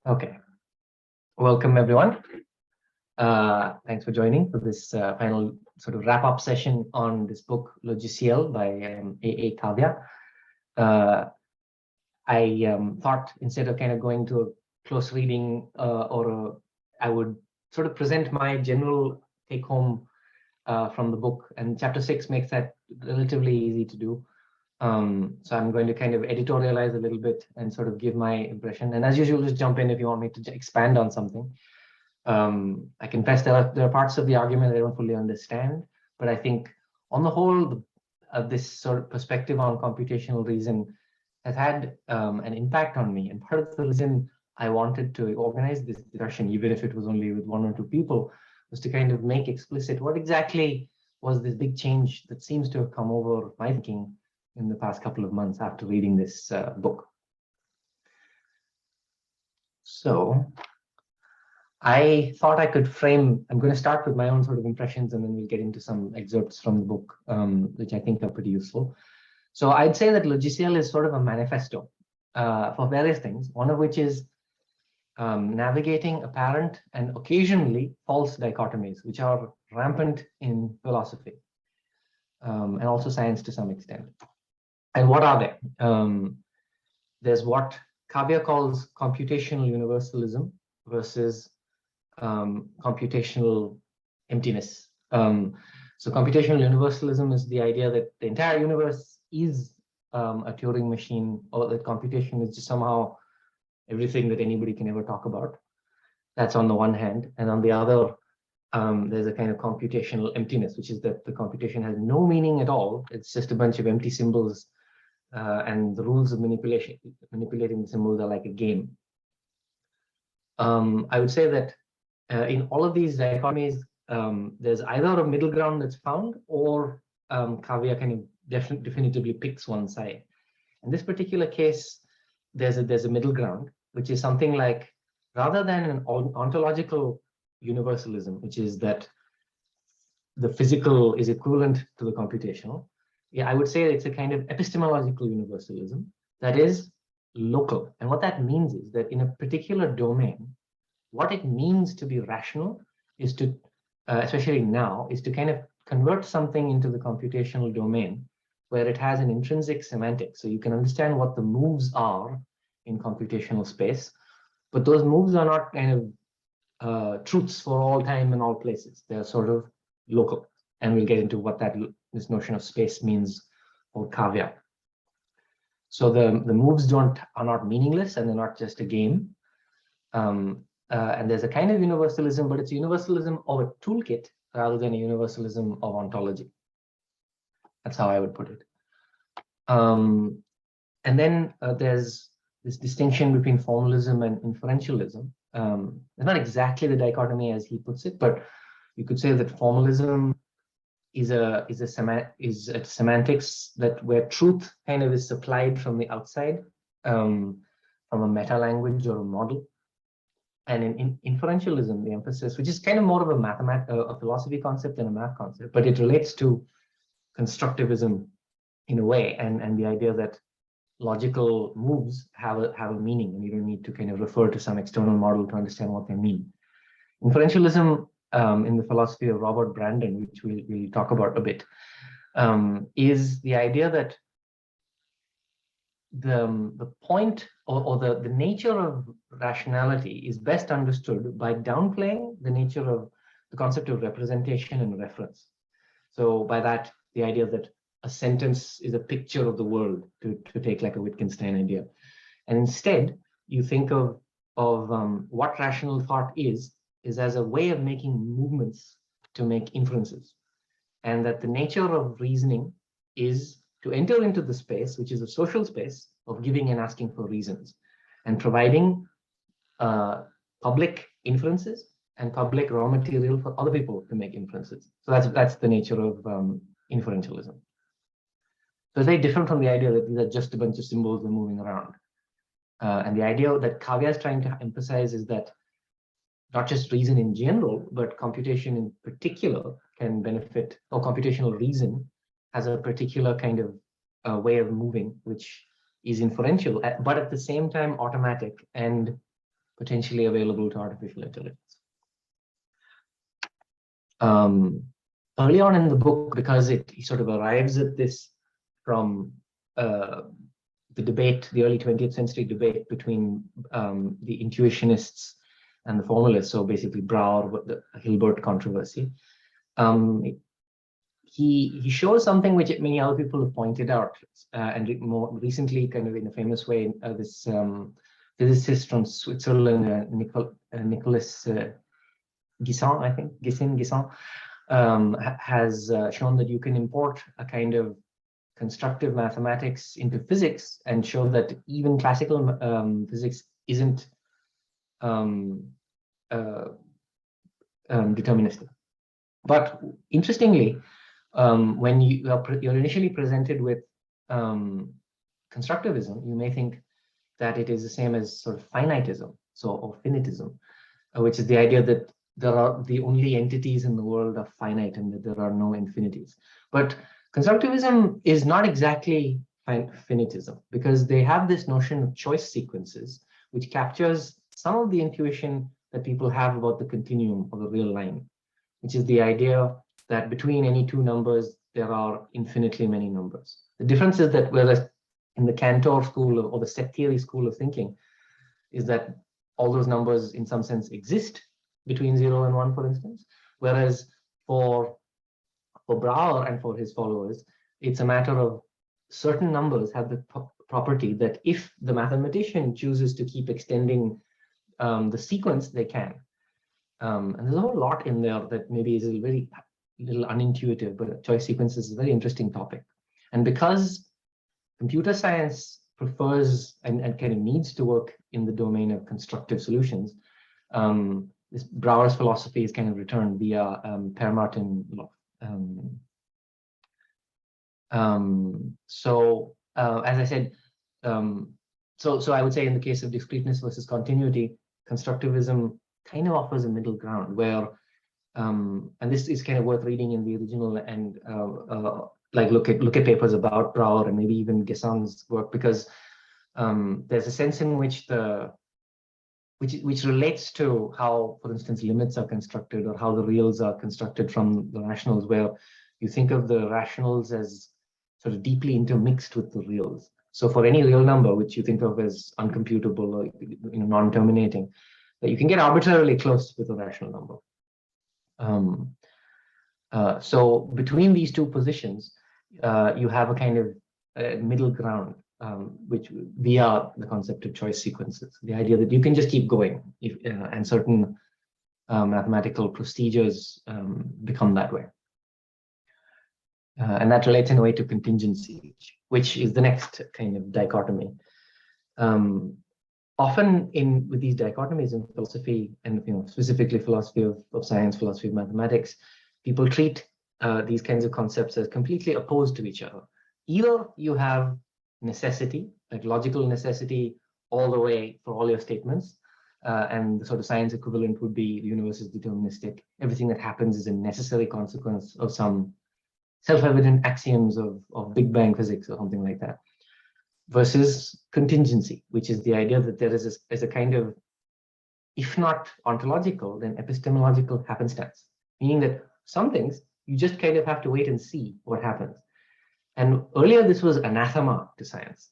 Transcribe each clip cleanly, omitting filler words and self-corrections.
Okay, welcome everyone. Thanks for joining for this final sort of wrap-up session on this book, Logiciel by AA Cavia. I thought instead of kind of going to a close reading I would sort of present my general take-home from the book, and chapter 6 makes that relatively easy to do. So I'm going to kind of editorialize a little bit and sort of give my impression. And as usual, just jump in if you want me to expand on something. I confess there are parts of the argument I don't fully understand, but I think on the whole, this sort of perspective on computational reason has had an impact on me. And part of the reason I wanted to organize this discussion, even if it was only with one or two people, was to kind of make explicit what exactly was this big change that seems to have come over my thinking in the past couple of months after reading this book. So I thought I could frame, I'm going to start with my own sort of impressions, and then we'll get into some excerpts from the book, which I think are pretty useful. So I'd say that Logiciel is sort of a manifesto for various things, one of which is navigating apparent and occasionally false dichotomies, which are rampant in philosophy and also science to some extent. And what are they? There's what Cavia calls computational universalism versus computational emptiness. So computational universalism is the idea that the entire universe is a Turing machine, or that computation is just somehow everything that anybody can ever talk about. That's on the one hand. And on the other, there's a kind of computational emptiness, which is that the computation has no meaning at all. It's just a bunch of empty symbols, and the rules of manipulating the symbols are like a game. I would say that in all of these dichotomies, there's either a middle ground that's found, or Cavia kind of definitively picks one side. In this particular case, there's a middle ground, which is something like, rather than an ontological universalism, which is that the physical is equivalent to the computational, I would say it's a kind of epistemological universalism that is local. And what that means is that in a particular domain, what it means to be rational is to, especially now, is to kind of convert something into the computational domain where it has an intrinsic semantic. So you can understand what the moves are in computational space, but those moves are not kind of truths for all time and all places. They're sort of local. And we'll get into what this notion of space means for Cavia. So the moves are not meaningless, and they're not just a game. And there's a kind of universalism, but it's a universalism of a toolkit rather than a universalism of ontology. That's how I would put it. And then there's this distinction between formalism and inferentialism. It's not exactly the dichotomy as he puts it, but you could say that formalism is a semantics where truth kind of is supplied from the outside, from a meta language or a model. And in inferentialism, the emphasis, which is kind of more of a philosophy concept than a math concept, but it relates to constructivism in a way, and the idea that logical moves have a meaning, and you don't need to kind of refer to some external model to understand what they mean. Inferentialism, in the philosophy of Robert Brandon, which we'll talk about a bit, is the idea that the point or the nature of rationality is best understood by downplaying the nature of the concept of representation and reference. So by that, the idea that a sentence is a picture of the world, to take like a Wittgenstein idea. And instead, you think of what rational thought is as a way of making movements to make inferences. And that the nature of reasoning is to enter into the space, which is a social space of giving and asking for reasons, and providing public inferences and public raw material for other people to make inferences. So that's the nature of inferentialism. So it's very different from the idea that these are just a bunch of symbols that are moving around. And the idea that Cavia is trying to emphasize is that not just reason in general, but computation in particular can benefit, or computational reason has a particular kind of way of moving, which is inferential, but at the same time automatic and potentially available to artificial intelligence. Early on in the book, because it sort of arrives at this from the debate, the early 20th century debate between the intuitionists and the formalists, so basically Brouwer, the Hilbert controversy. He shows something which many other people have pointed out, and more recently, kind of in a famous way, this physicist from Switzerland, Nicolas Guisson, I think, Guisson, has shown that you can import a kind of constructive mathematics into physics and show that even classical physics isn't deterministic. But interestingly, when you're initially presented with constructivism, you may think that it is the same as sort of finitism, or finitism, which is the idea that the only entities in the world are finite and that there are no infinities. But constructivism is not exactly finitism, because they have this notion of choice sequences, which captures some of the intuition that people have about the continuum of a real line, which is the idea that between any two numbers, there are infinitely many numbers. The difference is that whereas in the Cantor school or the set theory school of thinking is that all those numbers in some sense exist between 0 and 1, for instance, whereas for Brouwer and for his followers, it's a matter of certain numbers have the property that if the mathematician chooses to keep extending the sequence, they can. And there's a whole lot in there that maybe is a very little unintuitive, but choice sequences is a very interesting topic. And because computer science prefers and kind of needs to work in the domain of constructive solutions, this Brouwer's philosophy is kind of returned via Per-Martin law. As I said, so I would say in the case of discreteness versus continuity, constructivism kind of offers a middle ground where, and this is kind of worth reading in the original and like look at papers about Brouwer and maybe even Guisson's work, because there's a sense in which which relates to how, for instance, limits are constructed or how the reals are constructed from the rationals, where you think of the rationals as sort of deeply intermixed with the reals. So for any real number, which you think of as uncomputable or non-terminating, that you can get arbitrarily close with a rational number. So between these two positions, you have a kind of middle ground, which via the concept of choice sequences, the idea that you can just keep going if, and certain mathematical procedures become that way. And that relates in a way to contingency, which is the next kind of dichotomy. Often with these dichotomies in philosophy, and specifically philosophy of science, philosophy of mathematics, people treat these kinds of concepts as completely opposed to each other. Either you have necessity, like logical necessity, all the way for all your statements, and the sort of science equivalent would be the universe is deterministic. Everything that happens is a necessary consequence of some self-evident axioms of Big Bang physics or something like that. Versus contingency, which is the idea that there is a kind of, if not ontological, then epistemological happenstance, meaning that some things you just kind of have to wait and see what happens. And earlier this was anathema to science,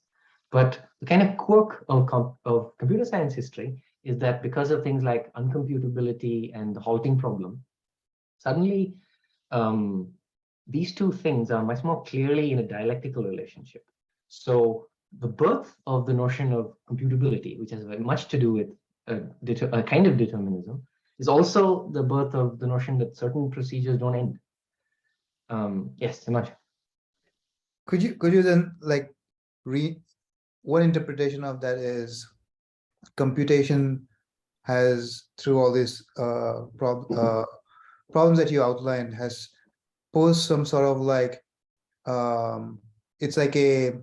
but the kind of quirk of computer science history is that because of things like uncomputability and the halting problem, suddenly these two things are much more clearly in a dialectical relationship. So the birth of the notion of computability, which has very much to do with a kind of determinism, is also the birth of the notion that certain procedures don't end. Yes, Himanshu. Could you then like read one interpretation of that is computation has, through all these problems that you outlined, has posed some sort of like it's like a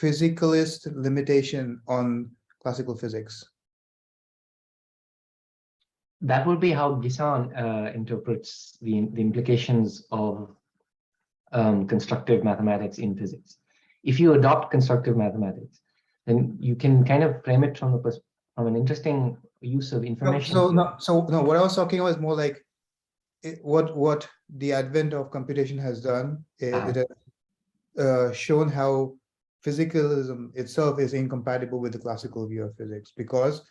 physicalist limitation on classical physics? That would be how Guisson interprets the implications of constructive mathematics in physics. If you adopt constructive mathematics, then you can kind of frame it from the from an interesting use of No, information. so no, what I was talking about is more like what the advent of computation has done. It has shown how physicalism itself is incompatible with the classical view of physics, because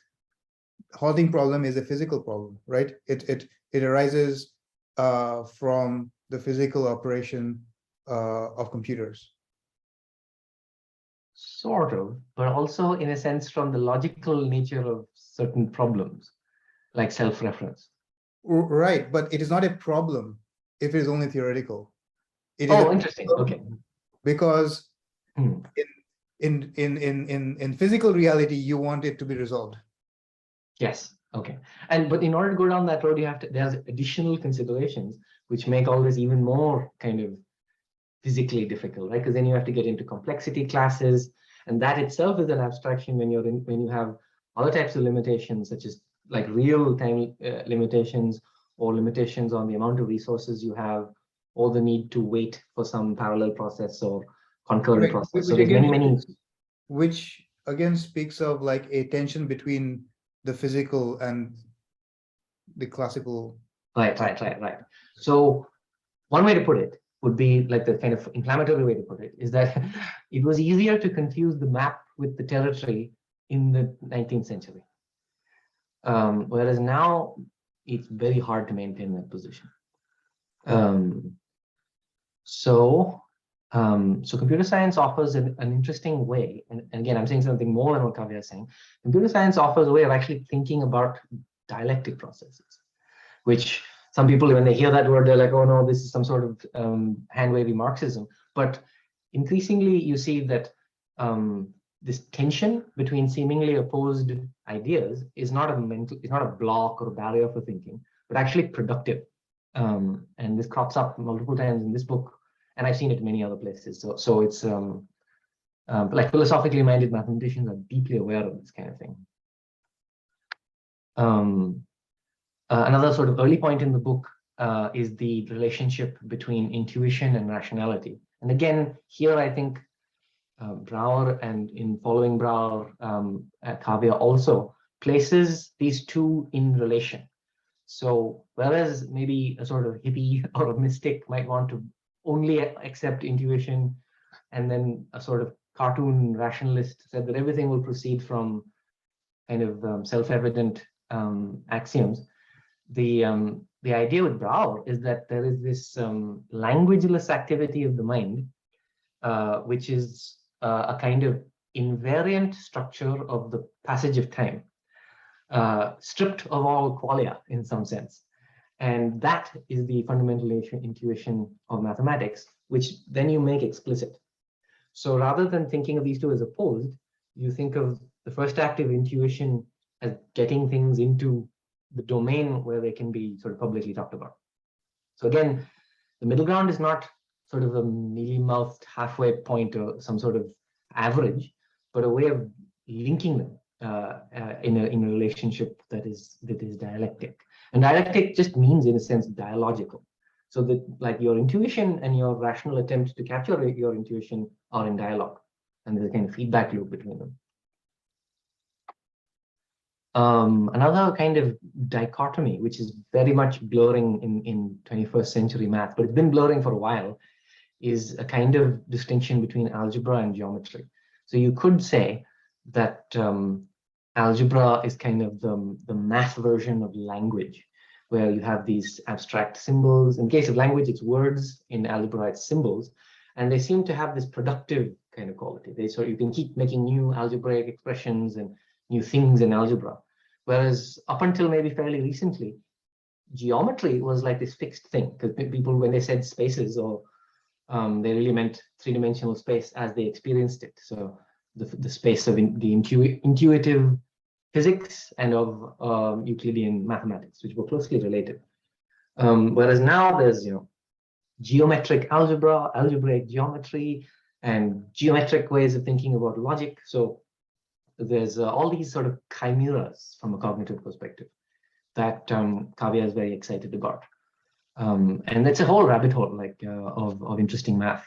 halting problem is a physical problem, right? It arises from the physical operation of computers. Sort of, but also in a sense from the logical nature of certain problems, like self-reference. Right, but it is not a problem if it is only theoretical. It is Oh, a interesting. problem Okay. because Hmm. in physical reality, you want it to be resolved. Yes. Okay. But in order to go down that road, there's additional considerations which make all this even more kind of physically difficult, right? Because then you have to get into complexity classes, and that itself is an abstraction when you have other types of limitations, such as like real time limitations, or limitations on the amount of resources you have, or the need to wait for some parallel process or concurrent Right, process. So there's many. Which again speaks of like a tension between the physical and the classical. Right. So one way to put it would be like the kind of inflammatory way to put it is that it was easier to confuse the map with the territory in the 19th century. Whereas now it's very hard to maintain that position. So computer science offers an interesting way, and again, I'm saying something more than what Kavya is saying. Computer science offers a way of actually thinking about dialectic processes, which some people, when they hear that word, they're like, oh no, this is some sort of hand-wavy Marxism. But increasingly, you see that this tension between seemingly opposed ideas is not a block or a barrier for thinking, but actually productive. And this crops up multiple times in this book, and I've seen it in many other places. So it's like philosophically minded mathematicians are deeply aware of this kind of thing. Another sort of early point in the book is the relationship between intuition and rationality. And again, here I think Brouwer, and in following Brouwer, Cavia also places these two in relation. So whereas maybe a sort of hippie or a mystic might want to only accept intuition, and then a sort of cartoon rationalist said that everything will proceed from kind of self-evident axioms, the idea with Brouwer is that there is this languageless activity of the mind, which is a kind of invariant structure of the passage of time, stripped of all qualia in some sense. And that is the fundamental intuition of mathematics, which then you make explicit. So rather than thinking of these two as opposed, you think of the first act of intuition as getting things into the domain where they can be sort of publicly talked about. So again, the middle ground is not sort of a mealy-mouthed halfway point or some sort of average, but a way of linking them in a relationship that is dialectic. And dialectic just means, in a sense, dialogical. So that like your intuition and your rational attempt to capture your intuition are in dialogue, and there's a kind of feedback loop between them. Another kind of dichotomy, which is very much blurring in 21st century math, but it's been blurring for a while, is a kind of distinction between algebra and geometry. So you could say that algebra is kind of the math version of language, where you have these abstract symbols. In the case of language, it's words. In algebra, it's symbols. And they seem to have this productive kind of quality. So you can keep making new algebraic expressions and new things in algebra. Whereas up until maybe fairly recently, geometry was like this fixed thing, because people, when they said spaces, or they really meant three-dimensional space as they experienced it. So the space of the intuitive physics and of Euclidean mathematics, which were closely related. Whereas now there's geometric algebra, algebraic geometry, and geometric ways of thinking about logic. So there's all these sort of chimeras from a cognitive perspective that Cavia is very excited about. And it's a whole rabbit hole like of interesting math.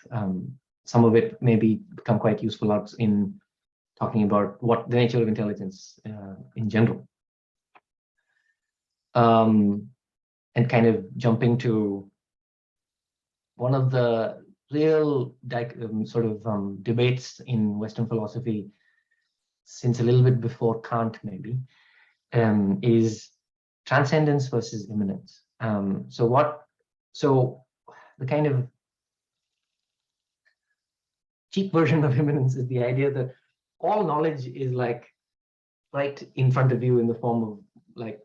Some of it maybe become quite useful in talking about what the nature of intelligence in general. And kind of jumping to one of the real debates in Western philosophy since a little bit before Kant, maybe, is transcendence versus immanence. So the kind of cheap version of immanence is the idea that all knowledge is like right in front of you in the form of like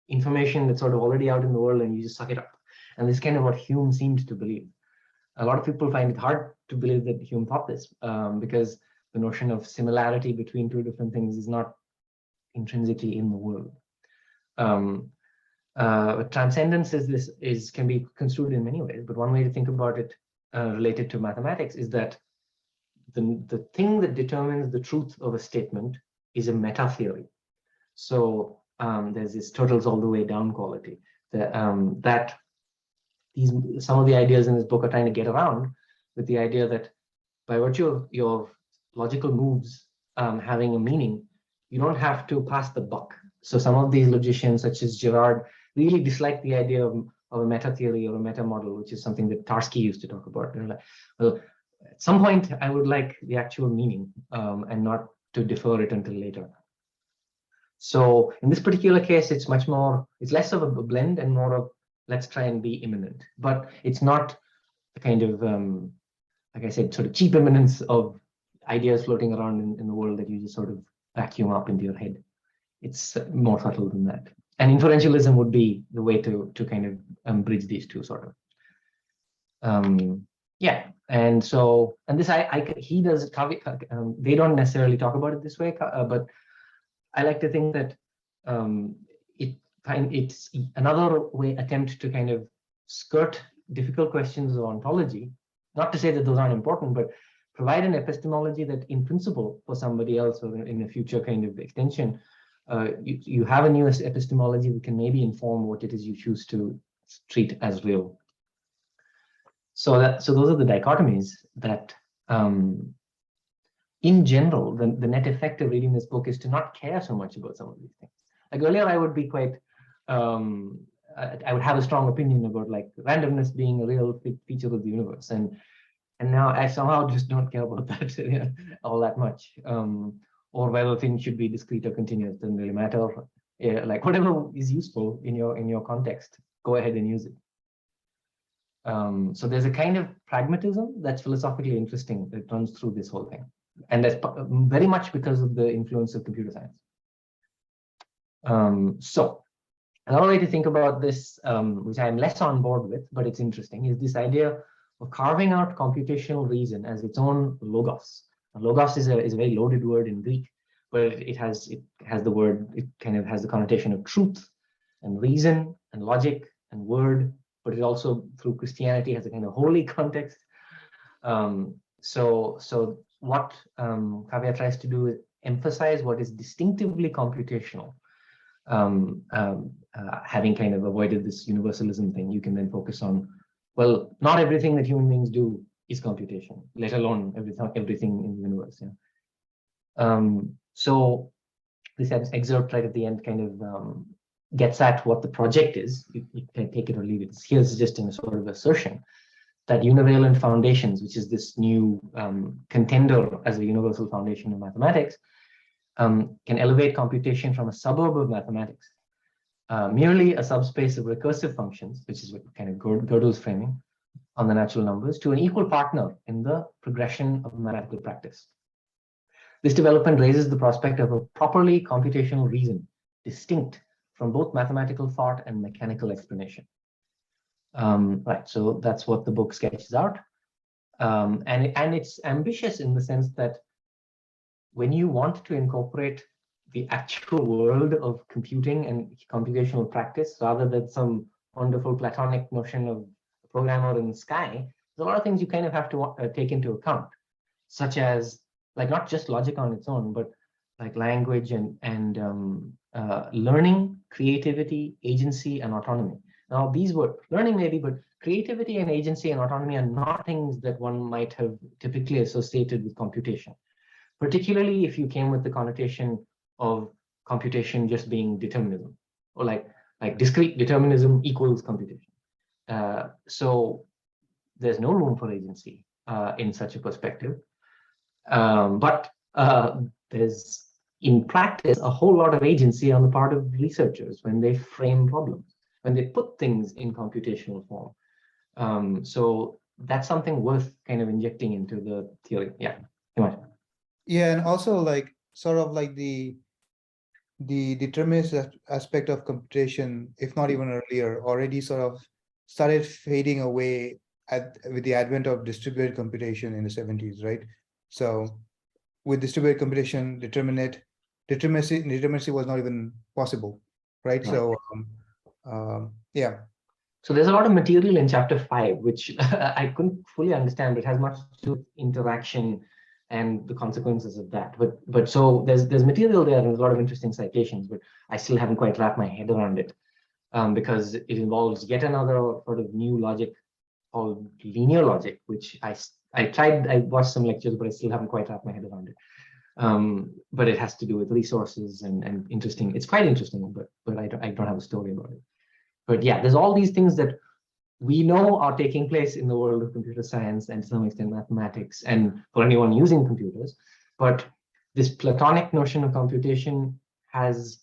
information that's sort of already out in the world and you just suck it up. And this is kind of what Hume seemed to believe. A lot of people find it hard to believe that Hume thought this because the notion of similarity between two different things is not intrinsically in the world. Transcendence can be construed in many ways, but one way to think about it related to mathematics is that the thing that determines the truth of a statement is a meta theory. So there's this turtles all the way down quality that some of the ideas in this book are trying to get around, with the idea that by virtue of your logical moves having a meaning, you don't have to pass the buck. So some of these logicians, such as Girard, really dislike the idea of a meta theory or a meta model, which is something that Tarski used to talk about. They're like, well, at some point, I would like the actual meaning and not to defer it until later. So in this particular case, it's less of a blend and more of let's try and be immanent. But it's not the kind of, like I said, sort of cheap immanence of ideas floating around in the world that you just sort of vacuum up into your head. It's more subtle than that. And inferentialism would be the way to kind of bridge these two sort of. Yeah, and this he does. They don't necessarily talk about it this way, but I like to think that it's another attempt to kind of skirt difficult questions of ontology. Not to say that those aren't important, but provide an epistemology that, in principle, for somebody else or in a future kind of extension, you have a new epistemology that can maybe inform what it is you choose to treat as real. So those are the dichotomies that, in general, the net effect of reading this book is to not care so much about some of these things. Like earlier, I would be quite, I would have a strong opinion about like randomness being a real feature of the universe, and now I somehow just don't care about that all that much. Or whether things should be discrete or continuous doesn't really matter. Like whatever is useful in your context, go ahead and use it. So there's a kind of pragmatism that's philosophically interesting that runs through this whole thing, and that's very much because of the influence of computer science. So another way to think about this, which I'm less on board with, but it's interesting, is this idea of carving out computational reason as its own logos. Logos is a very loaded word in Greek, but it has the connotation of truth and reason and logic and word, but it also, through Christianity, has a kind of holy context. So what Cavia tries to do is emphasize what is distinctively computational. Having kind of avoided this universalism thing, you can then focus on, well, not everything that human beings do is computation, let alone everything in the universe. Yeah. So this excerpt right at the end kind of gets at what the project is. You can take it or leave it. Here's just in a sort of assertion that univalent foundations, which is this new contender as a universal foundation of mathematics, can elevate computation from a suburb of mathematics, merely a subspace of recursive functions, which is what kind of Gödel's framing on the natural numbers, to an equal partner in the progression of mathematical practice. This development raises the prospect of a properly computational reason, distinct from both mathematical thought and mechanical explanation. Right, so that's what the book sketches out. And it's ambitious in the sense that when you want to incorporate the actual world of computing and computational practice, rather than some wonderful Platonic notion of a programmer in the sky, there's a lot of things you kind of have to take into account, such as like not just logic on its own, but like language and learning, creativity, agency, and autonomy. Now, these were learning maybe, but creativity and agency and autonomy are not things that one might have typically associated with computation. particularly if you came with the connotation of computation just being determinism, or like discrete determinism equals computation. So there's no room for agency in such a perspective. But there's, in practice, a whole lot of agency on the part of researchers when they frame problems, when they put things in computational form. So that's something worth kind of injecting into the theory. Yeah. Yeah, and also like sort of like the determinist aspect of computation, if not even earlier, already sort of started fading away with the advent of distributed computation in the 70s, right? So with distributed computation, determinacy was not even possible, right? So yeah. So there's a lot of material in chapter 5, which I couldn't fully understand, but it has much to do with interaction and the consequences of that. But so there's material there, and there's a lot of interesting citations, but I still haven't quite wrapped my head around it, because it involves yet another sort of new logic called linear logic, which I watched some lectures, but I still haven't quite wrapped my head around it. But it has to do with resources and interesting. It's quite interesting, but I don't have a story about it. But yeah, there's all these things that we know are taking place in the world of computer science and to some extent mathematics, and for anyone using computers. But this Platonic notion of computation has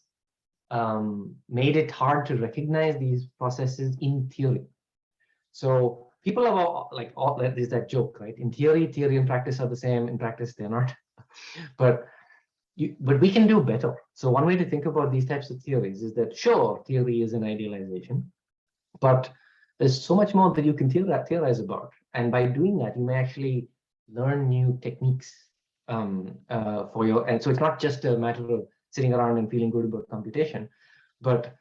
made it hard to recognize these processes in theory. So people have there's that joke, right? In theory and practice are the same. In practice, they're not. But we can do better. So one way to think about these types of theories is that, sure, theory is an idealization, but there's so much more that you can theorize about. And by doing that, you may actually learn new techniques and so it's not just a matter of sitting around and feeling good about computation, but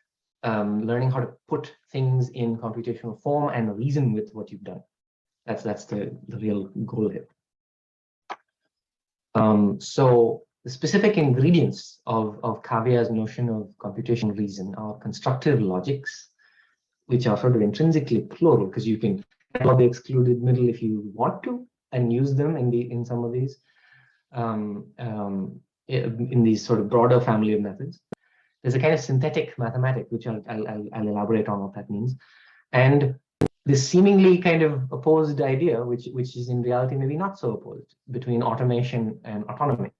learning how to put things in computational form and reason with what you've done. That's the real goal here. So the specific ingredients of Cavia's notion of computational reason are constructive logics, which are sort of intrinsically plural, because you can plug the excluded middle if you want to and use them in some of these in these sort of broader family of methods. There's a kind of synthetic mathematic, which I'll elaborate on what that means, and this seemingly kind of opposed idea, which is in reality maybe not so opposed, between automation and autonomy.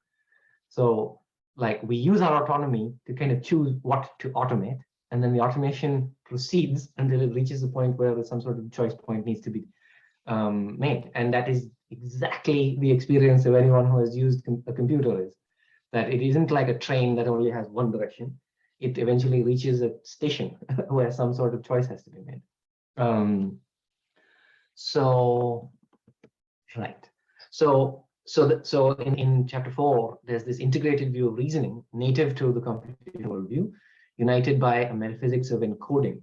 So like we use our autonomy to kind of choose what to automate, and then the automation proceeds until it reaches a point where some sort of choice point needs to be made. And that is exactly the experience of anyone who has used a computer, is that it isn't like a train that only has one direction. It eventually reaches a station where some sort of choice has to be made. So in chapter 4, there's this integrated view of reasoning native to the computational view, united by a metaphysics of encoding,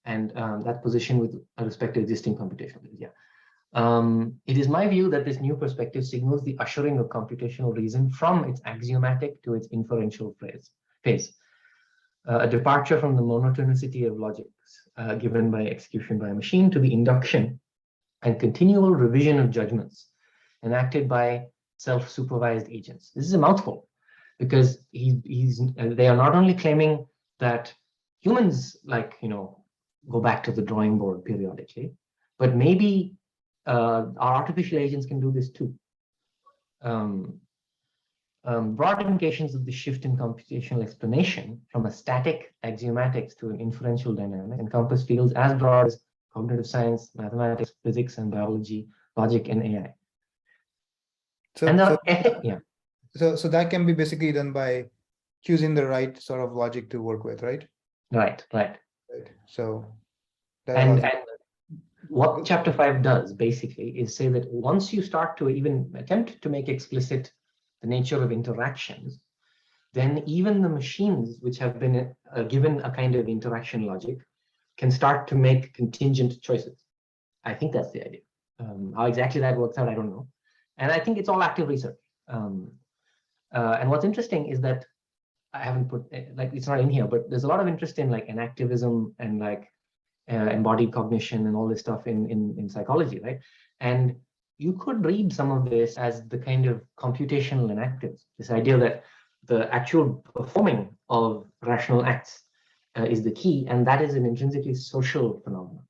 and that position with respect to existing computational views. It is my view that this new perspective signals the ushering of computational reason from its axiomatic to its inferential phase, a departure from the monotonicity of logics given by execution by a machine to the induction and continual revision of judgments enacted by self-supervised agents. This is a mouthful, because they are not only claiming that humans, go back to the drawing board periodically, but maybe our artificial agents can do this too. Broad implications of the shift in computational explanation from a static axiomatics to an inferential dynamic encompass fields as broad as cognitive science, mathematics, physics, and biology, logic, and AI. So that can be basically done by choosing the right sort of logic to work with, right? Right. So and what chapter 5 does basically is say that once you start to even attempt to make explicit the nature of interactions, then even the machines which have been given a kind of interaction logic can start to make contingent choices. I think that's the idea. How exactly that works out, I don't know. And I think it's all active research. And what's interesting is that I haven't put, it's not in here, but there's a lot of interest in inactivism and embodied cognition and all this stuff in psychology, right? And you could read some of this as the kind of computational inactives, this idea that the actual performing of rational acts is the key, and that is an intrinsically social phenomenon.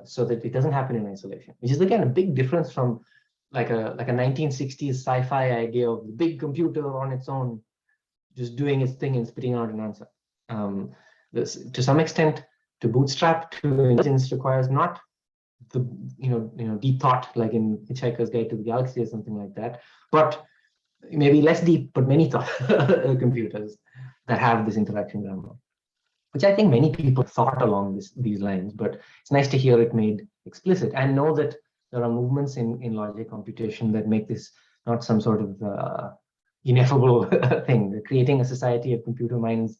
So that it doesn't happen in isolation, which is again a big difference from like a 1960s sci-fi idea of the big computer on its own, just doing its thing and spitting out an answer. To some extent, to bootstrap to intelligence requires not the deep thought like in Hitchhiker's Guide to the Galaxy or something like that, but maybe less deep but many thought computers that have this interaction grammar, which I think many people thought along these lines, but it's nice to hear it made explicit and know that there are movements in logic computation that make this not some sort of ineffable thing. Creating a society of computer minds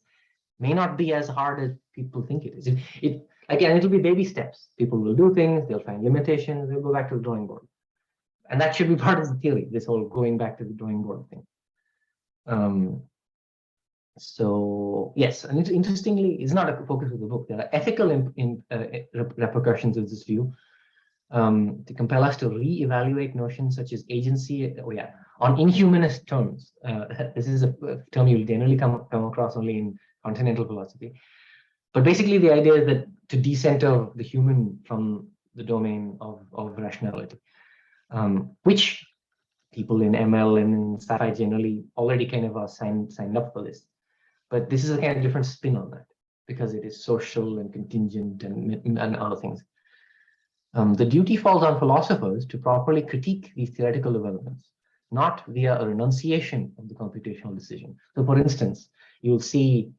may not be as hard as people think it is. Again, it'll be baby steps. People will do things, they'll find limitations, they'll go back to the drawing board. And that should be part of the theory, this whole going back to the drawing board thing. So yes, and interestingly, it's not a focus of the book. There are ethical repercussions of this view to compel us to re-evaluate notions such as agency, on inhumanist terms. This is a term you'll generally come across only in continental philosophy. But basically the idea is that to decenter the human from the domain of rationality, which people in ML and in sci-fi generally already kind of are signed up for this. But this is a kind of different spin on that because it is social and contingent and other things. The duty falls on philosophers to properly critique these theoretical developments, not via a renunciation of the computational decision. So for instance, you'll see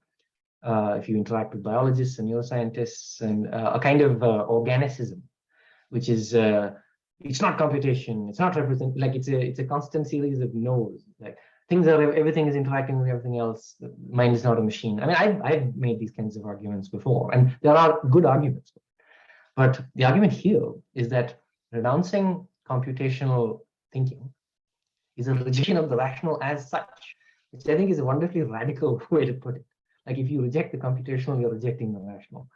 if you interact with biologists and neuroscientists and a kind of organicism, which is it's not computation, it's not like it's a constant series of no's. Like everything is interacting with everything else. The mind is not a machine. I mean, I've made these kinds of arguments before, and there are good arguments. But the argument here is that renouncing computational thinking is a rejection of the rational as such, which I think is a wonderfully radical way to put it. Like if you reject the computational, you're rejecting the rational.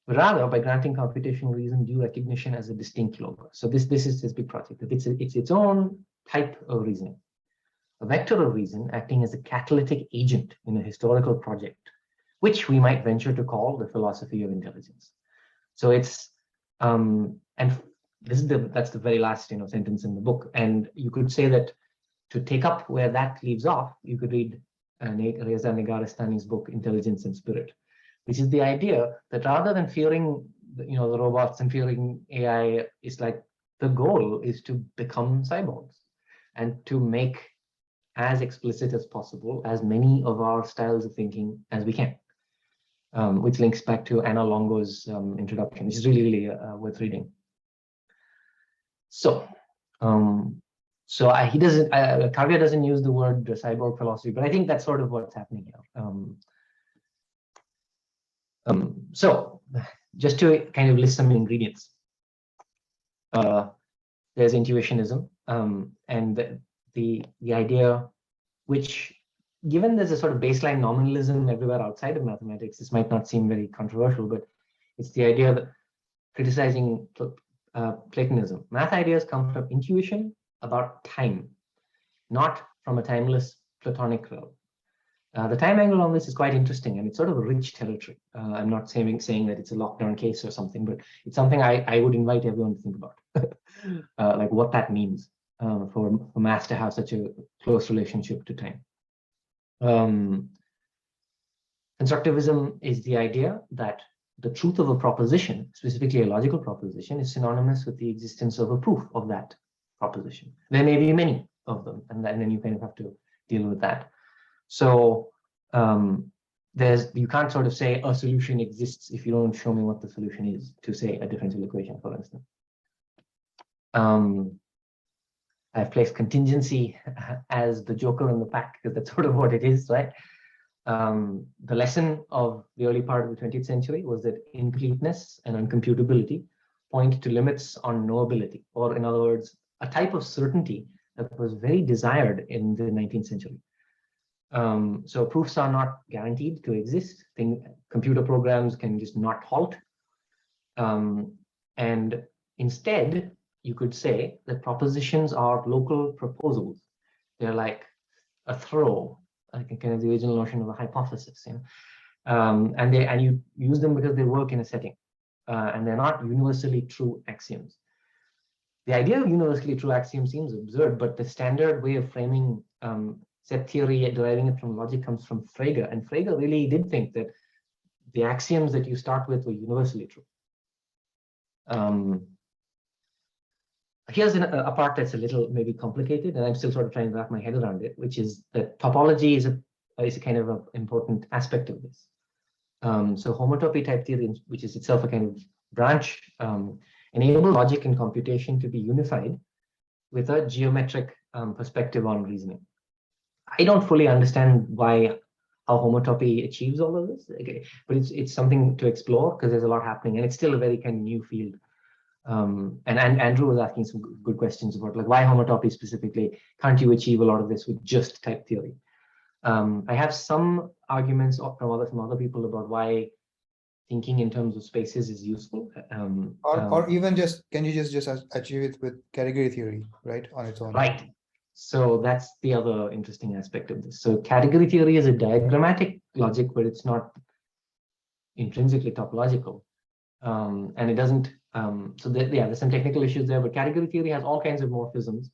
Rather, by granting computational reason due recognition as a distinct logos. So this is this big project. That it's its own type of reasoning, a vector of reason acting as a catalytic agent in a historical project, which we might venture to call the philosophy of intelligence. So it's and this is that's the very last sentence in the book. And you could say that to take up where that leaves off, you could read Reza Negarestani's book Intelligence and Spirit, which is the idea that rather than fearing the robots and fearing AI, is like the goal is to become cyborgs and to make as explicit as possible as many of our styles of thinking as we can, which links back to Anna Longo's introduction, which is really worth reading. So he doesn't, Cavia doesn't use the word cyborg philosophy, but I think that's sort of what's happening here. So just to kind of list some ingredients, there's intuitionism, and the idea, which given there's a sort of baseline nominalism everywhere outside of mathematics, this might not seem very controversial, but it's the idea that criticizing Platonism. Math ideas come from intuition about time, not from a timeless Platonic realm. The time angle on this is quite interesting, and it's sort of a rich territory. I'm not saying that it's a lockdown case or something, but it's something I would invite everyone to think about, like what that means for math to have such a close relationship to time. Constructivism is the idea that the truth of a proposition, specifically a logical proposition, is synonymous with the existence of a proof of that proposition. There may be many of them, and then you kind of have to deal with that. So you can't sort of say a solution exists if you don't show me what the solution is to, say, a differential equation, for instance. I've placed contingency as the joker in the pack because that's sort of what it is, right? The lesson of the early part of the 20th century was that incompleteness and uncomputability point to limits on knowability, or in other words, a type of certainty that was very desired in the 19th century. So proofs are not guaranteed to exist. Computer programs can just not halt. And Instead, you could say that propositions are local proposals. They're like a throw, like kind of the original notion of a hypothesis. And you use them because they work in a setting, and they're not universally true axioms. The idea of universally true axioms seems absurd, but the standard way of framing set theory, deriving it from logic, comes from Frege, and Frege really did think that the axioms that you start with were universally true. Here's a part that's a little maybe complicated, and I'm still sort of trying to wrap my head around it, which is that topology is a kind of an important aspect of this. So homotopy type theory, which is itself a kind of branch, enable logic and computation to be unified with a geometric perspective on reasoning. I don't fully understand how homotopy achieves all of this, okay, but it's something to explore because there's a lot happening, and it's still a very kind of new field. And Andrew was asking some good questions about like why homotopy specifically. Can't you achieve a lot of this with just type theory? I have some arguments from other people about why thinking in terms of spaces is useful. Or even just, can you just achieve it with category theory, right, on its own? Right. So that's the other interesting aspect of this. So category theory is a diagrammatic logic, but it's not intrinsically topological. And it doesn't, there's some technical issues there, but category theory has all kinds of morphisms,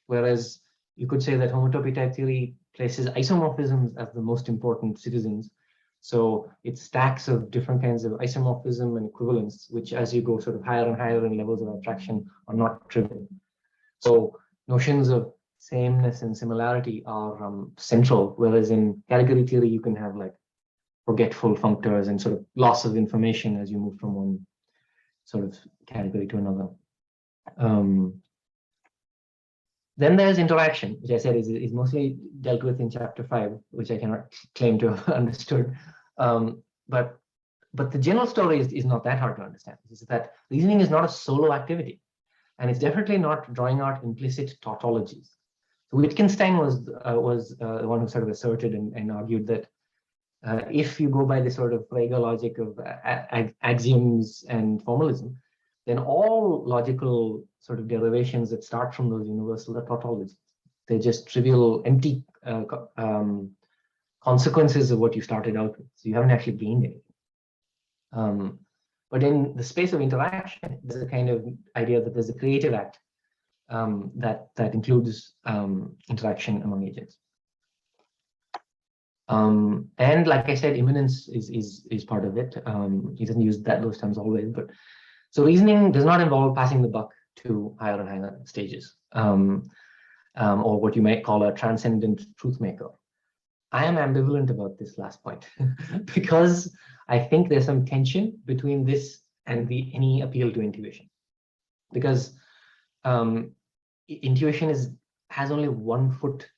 whereas you could say that homotopy type theory places isomorphisms as the most important citizens. So it's stacks of different kinds of isomorphism and equivalence, which as you go sort of higher and higher in levels of abstraction are not trivial. So notions of sameness and similarity are central, whereas in category theory, you can have like forgetful functors and sort of loss of information as you move from one sort of category to another. Then there's interaction, which I said is mostly dealt with in chapter 5, which I cannot claim to have understood. But the general story is not that hard to understand. It's that reasoning is not a solo activity, and it's definitely not drawing out implicit tautologies. So Wittgenstein was the one who sort of asserted and argued that if you go by the sort of Frege logic of axioms and formalism, then all logical sort of derivations that start from those universals are tautologies. They're just trivial, empty consequences of what you started out with. So you haven't actually gained anything. But in the space of interaction, there's a kind of idea that there's a creative act that includes interaction among agents. And like I said, imminence is part of it. He doesn't use those terms always, but so reasoning does not involve passing the buck to higher and higher stages, or what you might call a transcendent truth maker. I am ambivalent about this last point because I think there's some tension between this and any appeal to intuition, because intuition has only one foot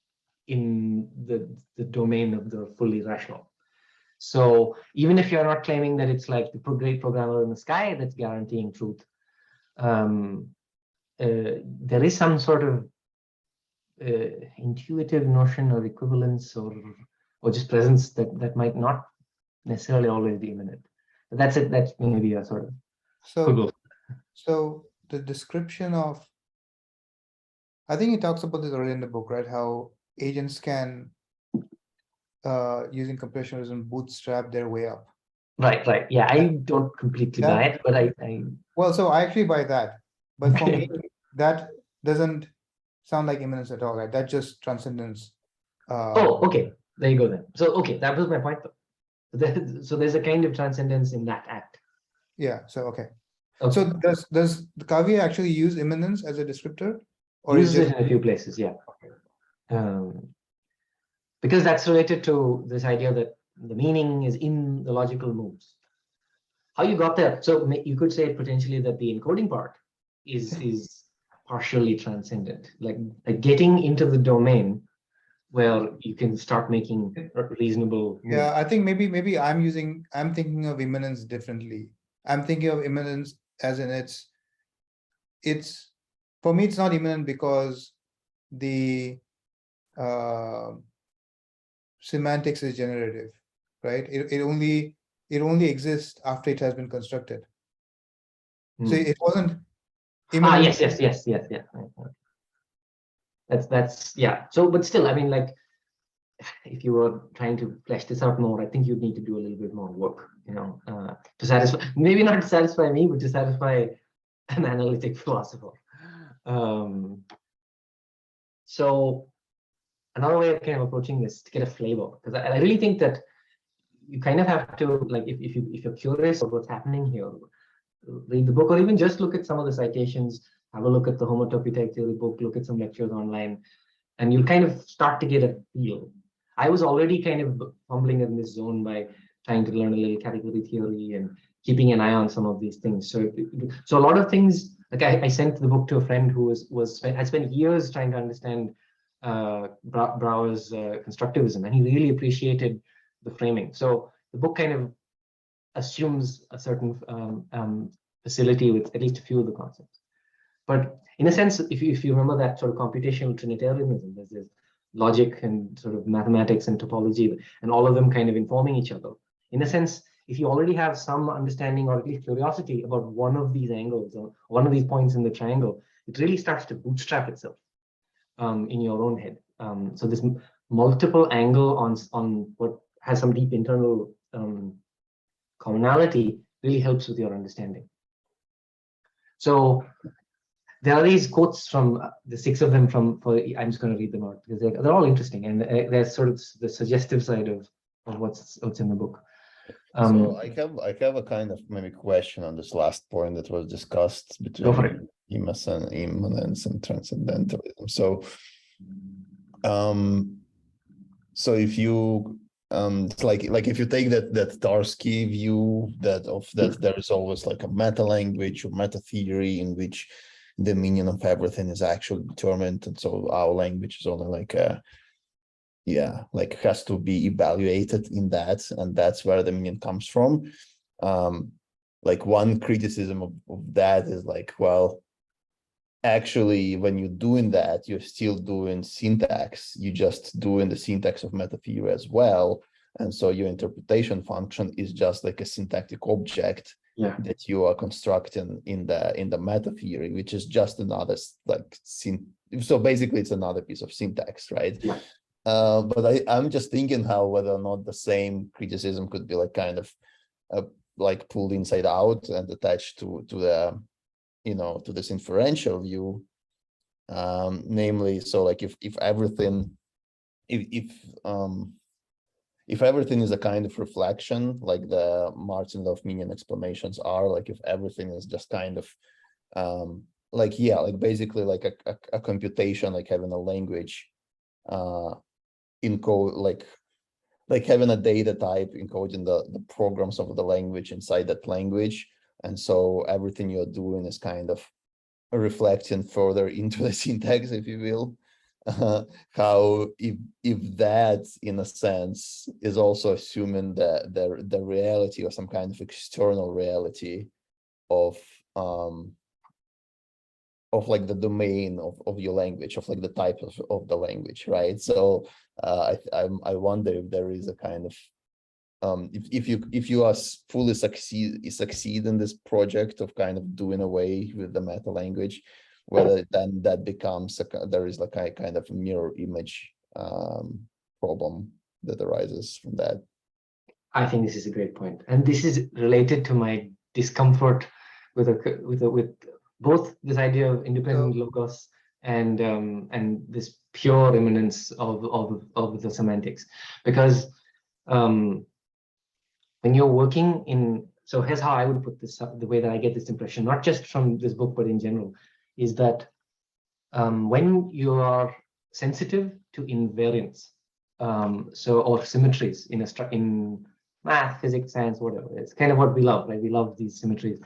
in the domain of the fully rational. So even if you're not claiming that it's like the great programmer in the sky that's guaranteeing truth, there is some sort of intuitive notion of equivalence or just presence that might not necessarily always be imminent. That's it. That's maybe a sort of so the description of, I think he talks about this early in the book, right? How agents can using computationalism bootstrap their way up. Right. Yeah, I don't completely buy it, but I well, so I actually buy that, but for me that doesn't sound like imminence at all, right? That's just transcendence. Okay, there you go then. So okay, that was my point though. So there's a kind of transcendence in that act. Yeah. So okay. So does the Cavia actually use imminence as a descriptor, or uses it in a few places? Yeah. Because that's related to this idea that the meaning is in the logical moves. How you got there? So you could say potentially that the encoding part is partially transcendent, like getting into the domain where you can start making reasonable moves. Yeah, I think maybe I'm thinking of imminence differently. I'm thinking of imminence as in it's for me it's not imminent because the semantics is generative, right? It only exists after it has been constructed. So it wasn't Imminence. Yes. That's yeah. So, but still, I mean, like, if you were trying to flesh this out more, I think you'd need to do a little bit more work, to satisfy, maybe not to satisfy me, but to satisfy an analytic philosopher. So another way of kind of approaching this to get a flavor, because I really think that you kind of have to, like, if you're curious about what's happening here, read the book, or even just look at some of the citations, have a look at the Homotopy type theory book, look at some lectures online, and you'll kind of start to get a feel. I was already kind of fumbling in this zone by trying to learn a little category theory and keeping an eye on some of these things. So a lot of things, like I sent the book to a friend who had spent years trying to understand Brouwer's constructivism, and he really appreciated the framing. So the book kind of assumes a certain facility with at least a few of the concepts. But in a sense, if you remember that sort of computational Trinitarianism, there's this logic and sort of mathematics and topology, and all of them kind of informing each other. In a sense, if you already have some understanding or at least curiosity about one of these angles or one of these points in the triangle, it really starts to bootstrap itself in your own head. So this multiple angle on what has some deep internal commonality really helps with your understanding. So there are these quotes from the 6 of them I'm just going to read them out because they're all interesting, and they're sort of the suggestive side of what's in the book. So I have a kind of maybe question on this last point that was discussed between Immanence and Transcendentalism. So if you it's like if you take that Tarski view that there is always like a meta language or meta theory in which the meaning of everything is actually determined, and so our language is only like has to be evaluated in that, and that's where the meaning comes from. Like one criticism of that is like, well, actually when you're doing that, you're still doing syntax, you're just doing the syntax of meta theory as well, and so your interpretation function is just like a syntactic object that you are constructing in the meta theory, which is just another so basically it's another piece of syntax, right? But I'm just thinking how whether or not the same criticism could be like kind of like pulled inside out and attached to the to this inferential view, namely, so like if everything is a kind of reflection, like the Martin-Löf-Meinian explanations are, like if everything is just kind of like basically like a computation, like having a language encode, like having a data type encoding the programs of the language inside that language, and so everything you're doing is kind of reflecting further into the syntax, if you will. How if that in a sense is also assuming the reality or some kind of external reality of like the domain of your language, of like the type of the language, right? So I wonder if there is a kind of if you are fully succeed in this project of kind of doing away with the meta language, whether then that becomes there is like a kind of mirror image problem that arises from that. I think this is a great point, and this is related to my discomfort with both this idea of independent logos and this pure immanence of the semantics, because when you're working in, so here's how I would put this up, the way that I get this impression, not just from this book, but in general, is that when you are sensitive to invariance, or symmetries in math, physics, science, whatever, it's kind of what we love, right? We love these symmetries.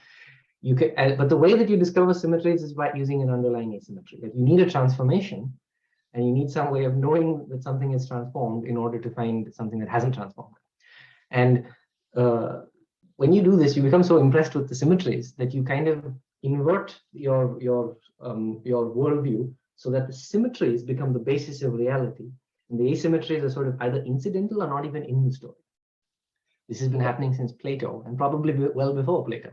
You can, but the way that you discover symmetries is by using an underlying asymmetry. Like you need a transformation, and you need some way of knowing that something is transformed in order to find something that hasn't transformed. And when you do this, you become so impressed with the symmetries that you kind of invert your worldview so that the symmetries become the basis of reality, and the asymmetries are sort of either incidental or not even in the story. This has been happening since Plato, and probably well before Plato,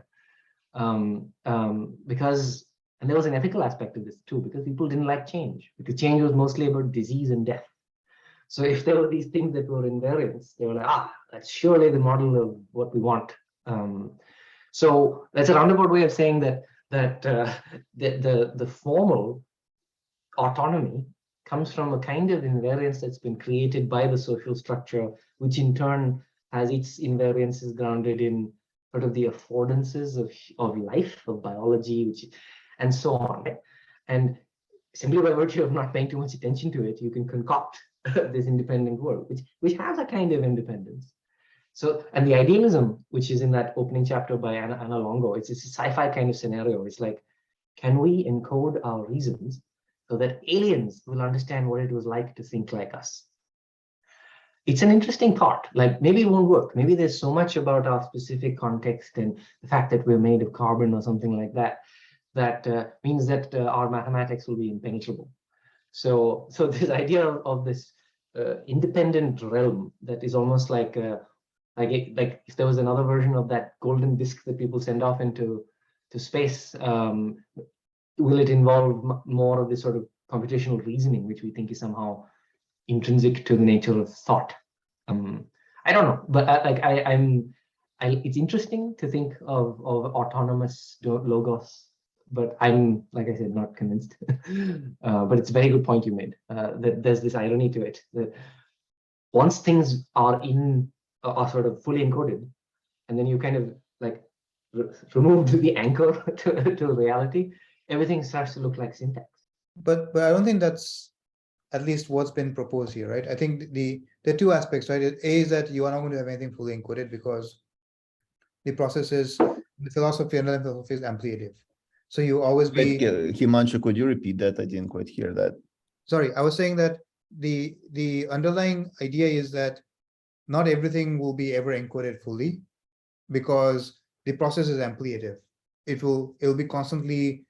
because And there was an ethical aspect of this too, because people didn't like change, because change was mostly about disease and death. So if there were these things that were invariants, they were like, that's surely the model of what we want. So that's a roundabout way of saying that the formal autonomy comes from a kind of invariance that's been created by the social structure, which in turn has its invariances grounded in sort of the affordances of life, of biology, and so on. Right? And simply by virtue of not paying too much attention to it, you can concoct this independent world, which has a kind of independence. So, and the idealism, which is in that opening chapter by Anna Longo, it's a sci-fi kind of scenario. It's like, can we encode our reasons so that aliens will understand what it was like to think like us? It's an interesting thought. Like, maybe it won't work. Maybe there's so much about our specific context and the fact that we're made of carbon or something like that, that means that our mathematics will be impenetrable. So this idea of this independent realm that is almost like if there was another version of that golden disk that people send off into space, will it involve more of this sort of computational reasoning, which we think is somehow intrinsic to the nature of thought? I don't know, but it's interesting to think of autonomous logos, but I'm, like I said, not convinced. But it's a very good point you made, that there's this irony to it, that once things are sort of fully encoded, and then you kind of like remove the anchor to reality, everything starts to look like syntax. But I don't think that's at least what's been proposed here, right? I think there are two aspects, right? A is that you are not going to have anything fully encoded because the process is, the philosophy, underlying philosophy is ampliative. So you always be. Himanshu, could you repeat that? I didn't quite hear that. Sorry, I was saying that the underlying idea is that not everything will be ever encoded fully, because the process is ampliative. It'll be constantly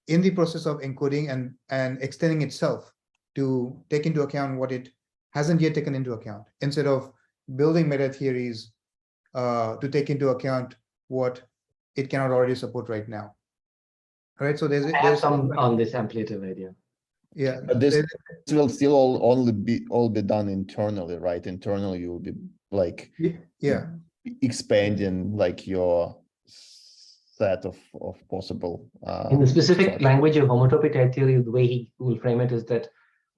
in the process of encoding and extending itself to take into account what it hasn't yet taken into account, instead of building meta theories to take into account what it cannot already support right now. All right, so there's some on this ampliative idea. Yeah, but this will still all be done internally, right? Internally, you will be like expanding like your set of possible. In the specific language of homotopy type theory, the way he will frame it is that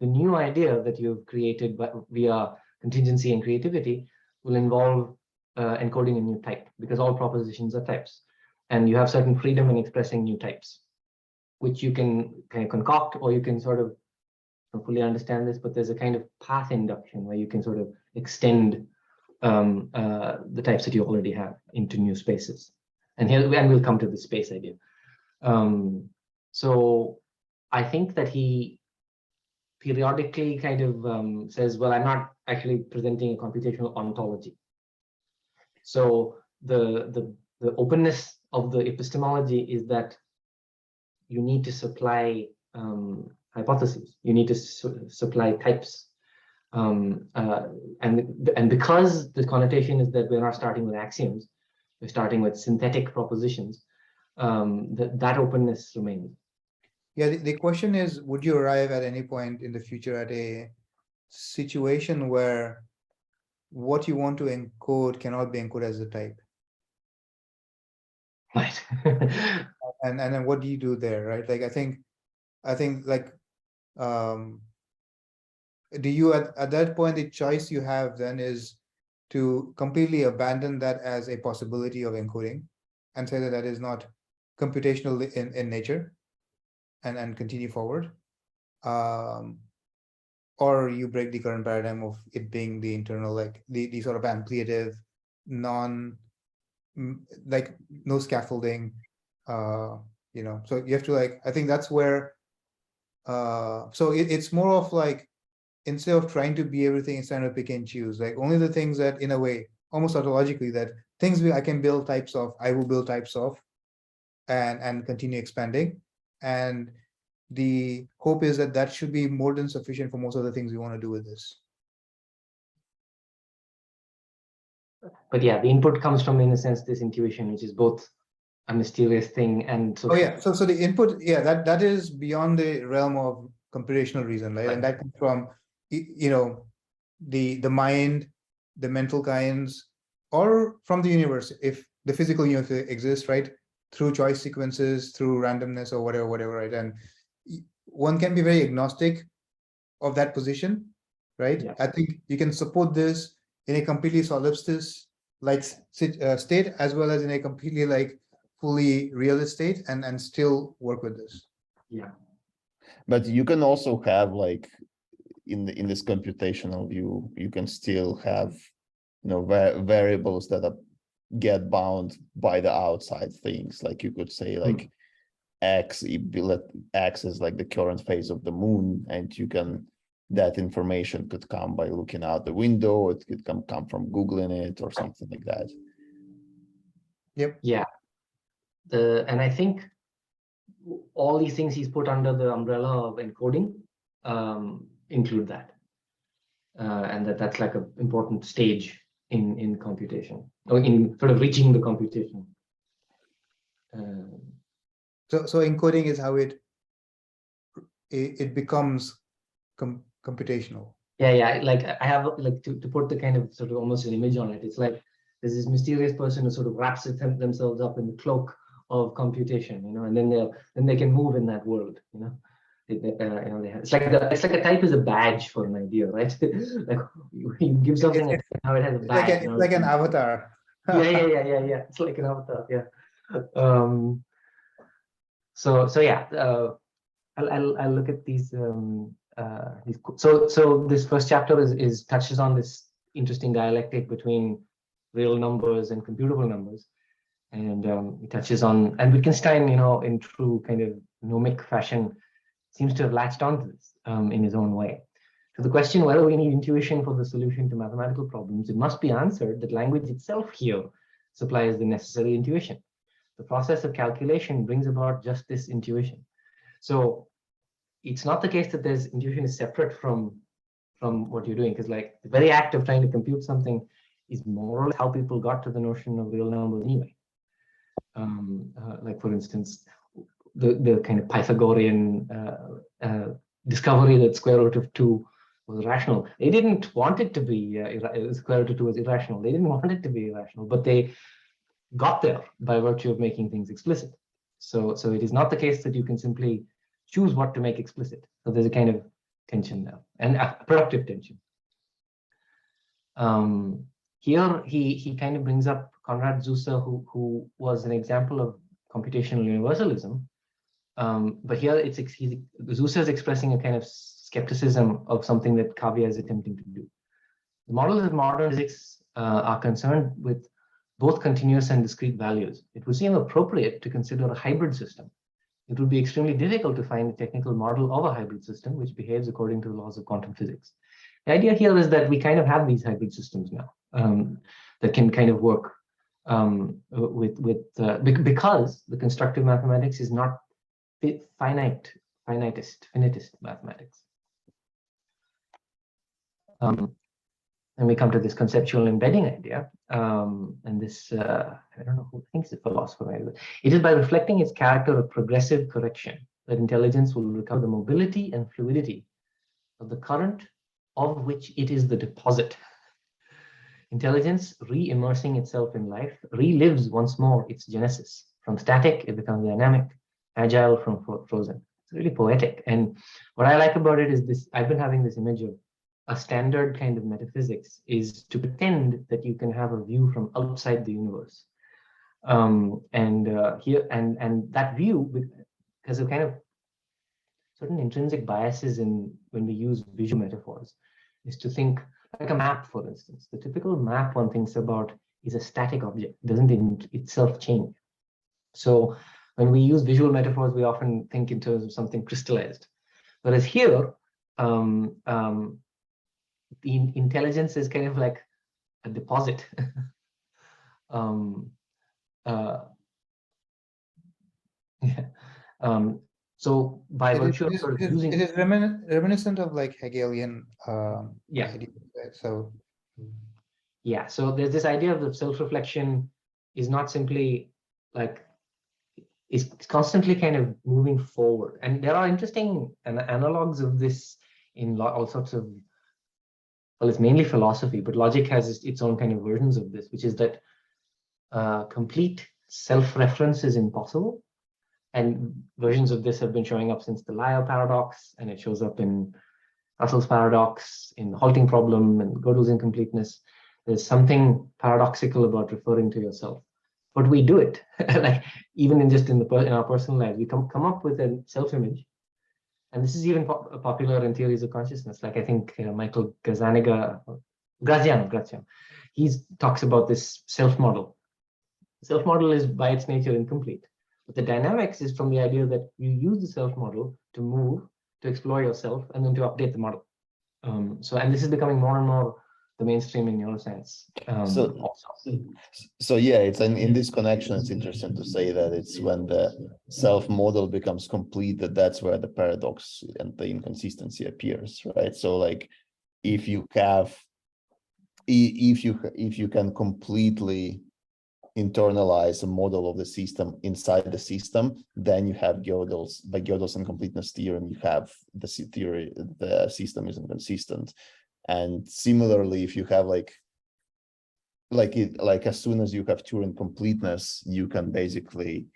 the new idea that you've created via contingency and creativity will involve encoding a new type, because all propositions are types, and you have certain freedom in expressing new types, which you can kind of concoct, or you can sort of fully understand this, but there's a kind of path induction where you can sort of extend the types that you already have into new spaces. And we'll come to the space idea. So I think that he periodically kind of says, well, I'm not actually presenting a computational ontology. So the openness of the epistemology is that you need to supply hypotheses. You need to supply types. And because the connotation is that we're not starting with axioms, we're starting with synthetic propositions, that openness remains. Yeah, the question is, would you arrive at any point in the future at a situation where what you want to encode cannot be encoded as a type? Right. and then what do you do there, right? Like I think like do you at that point, the choice you have then is to completely abandon that as a possibility of encoding and say that that is not computational in nature and continue forward, or you break the current paradigm of it being the internal, like the sort of ampliative, like no scaffolding, so you have to, like, I think that's where so it's more of like, instead of trying to be everything, it's trying to pick and choose, like only the things that, in a way, almost tautologically, that things I can build types of, I will build types of, and continue expanding. And the hope is that that should be more than sufficient for most of the things we want to do with this. But yeah, the input comes from, in a sense, this intuition, which is both a mysterious thing, and so Oh yeah, so the input, yeah, that is beyond the realm of computational reason, right? And that comes from the mind, the mental kinds, or from the universe, if the physical universe exists, right? Through choice sequences, through randomness, or whatever, right? And one can be very agnostic of that position, right? Yeah. I think you can support this in a completely solipsist like state, as well as in a completely like fully realist state, and still work with this. Yeah. But you can also have like in this computational view, you can still have variables that get bound by the outside things. Like you could say like X is like the current phase of the moon, and that information could come by looking out the window. It could come from Googling it or something like that. Yep. Yeah. And I think all these things he's put under the umbrella of encoding include that. And that's like an important stage in computation, or in sort of reaching the computation. So encoding is how it becomes computational. Yeah. Like I have like to put the kind of sort of almost an image on it. It's like there's this mysterious person who sort of wraps themselves up in the cloak of computation, and then they can move in that world, it's like a type is a badge for an idea, right? Like you give something how it has a badge. Like an avatar. Yeah. It's like an avatar. Yeah. So yeah. I'll look at these. So this first chapter is touches on this interesting dialectic between real numbers and computable numbers, and it touches on, and Wittgenstein, in true kind of gnomic fashion, seems to have latched onto this in his own way. To the question whether we need intuition for the solution to mathematical problems, it must be answered that language itself here supplies the necessary intuition. The process of calculation brings about just this intuition. So it's not the case that there's intuition is separate from what you're doing, because like the very act of trying to compute something is more or less how people got to the notion of real numbers anyway. Like for instance, the kind of Pythagorean discovery that square root of 2 was rational. They didn't want it to be square root of 2 was irrational. They didn't want it to be irrational, but they got there by virtue of making things explicit. So it is not the case that you can simply choose what to make explicit. So there's a kind of tension there, and a productive tension. Here he kind of brings up Konrad Zuse, who was an example of computational universalism. But here Zuse is expressing a kind of skepticism of something that Cavia is attempting to do. The models of modern physics are concerned with both continuous and discrete values. It would seem appropriate to consider a hybrid system. It would be extremely difficult to find a technical model of a hybrid system which behaves according to the laws of quantum physics. The idea here is that we kind of have these hybrid systems now that can kind of work because the constructive mathematics is not finitist mathematics. And we come to this conceptual embedding idea, and this, I don't know who thinks it's a philosopher, maybe. It is by reflecting its character of progressive correction that intelligence will recover the mobility and fluidity of the current of which it is the deposit. Intelligence, re-immersing itself in life, relives once more its genesis. From static, it becomes dynamic, agile from frozen. It's really poetic. And what I like about it is this, I've been having this image of a standard kind of metaphysics is to pretend that you can have a view from outside the universe. And that view, because of kind of certain intrinsic biases in when we use visual metaphors, is to think like a map, for instance. The typical map one thinks about is a static object, doesn't in itself change. So when we use visual metaphors, we often think in terms of something crystallized. Whereas here, the intelligence is kind of like a deposit. So by virtue of sort of using it is reminiscent of like Hegelian ideas, right? So yeah, so there's this idea of the self-reflection is not simply like is constantly kind of moving forward. And there are interesting analogs of this in all sorts of, well, it's mainly philosophy, but logic has its own kind of versions of this, which is that complete self-reference is impossible. And versions of this have been showing up since the Lyell paradox, and it shows up in Russell's paradox, in the halting problem, and Gödel's incompleteness. There's something paradoxical about referring to yourself, but we do it. Like even in our personal lives, we come up with a self-image, and this is even popular in theories of consciousness. Like I think Michael Graziano, he talks about this self-model. Self-model is by its nature incomplete, but the dynamics is from the idea that you use the self-model to move, to explore yourself, and then to update the model. And this is becoming more and more the mainstream in neuroscience. So yeah, it's in this connection, it's interesting to say that it's when the self-model becomes complete that's where the paradox and the inconsistency appears, right? So like if you can completely internalize a model of the system inside the system, then you have by Gödel's incompleteness theorem, you have the theory the system is inconsistent. And similarly, if you have like as soon as you have Turing completeness, you can basically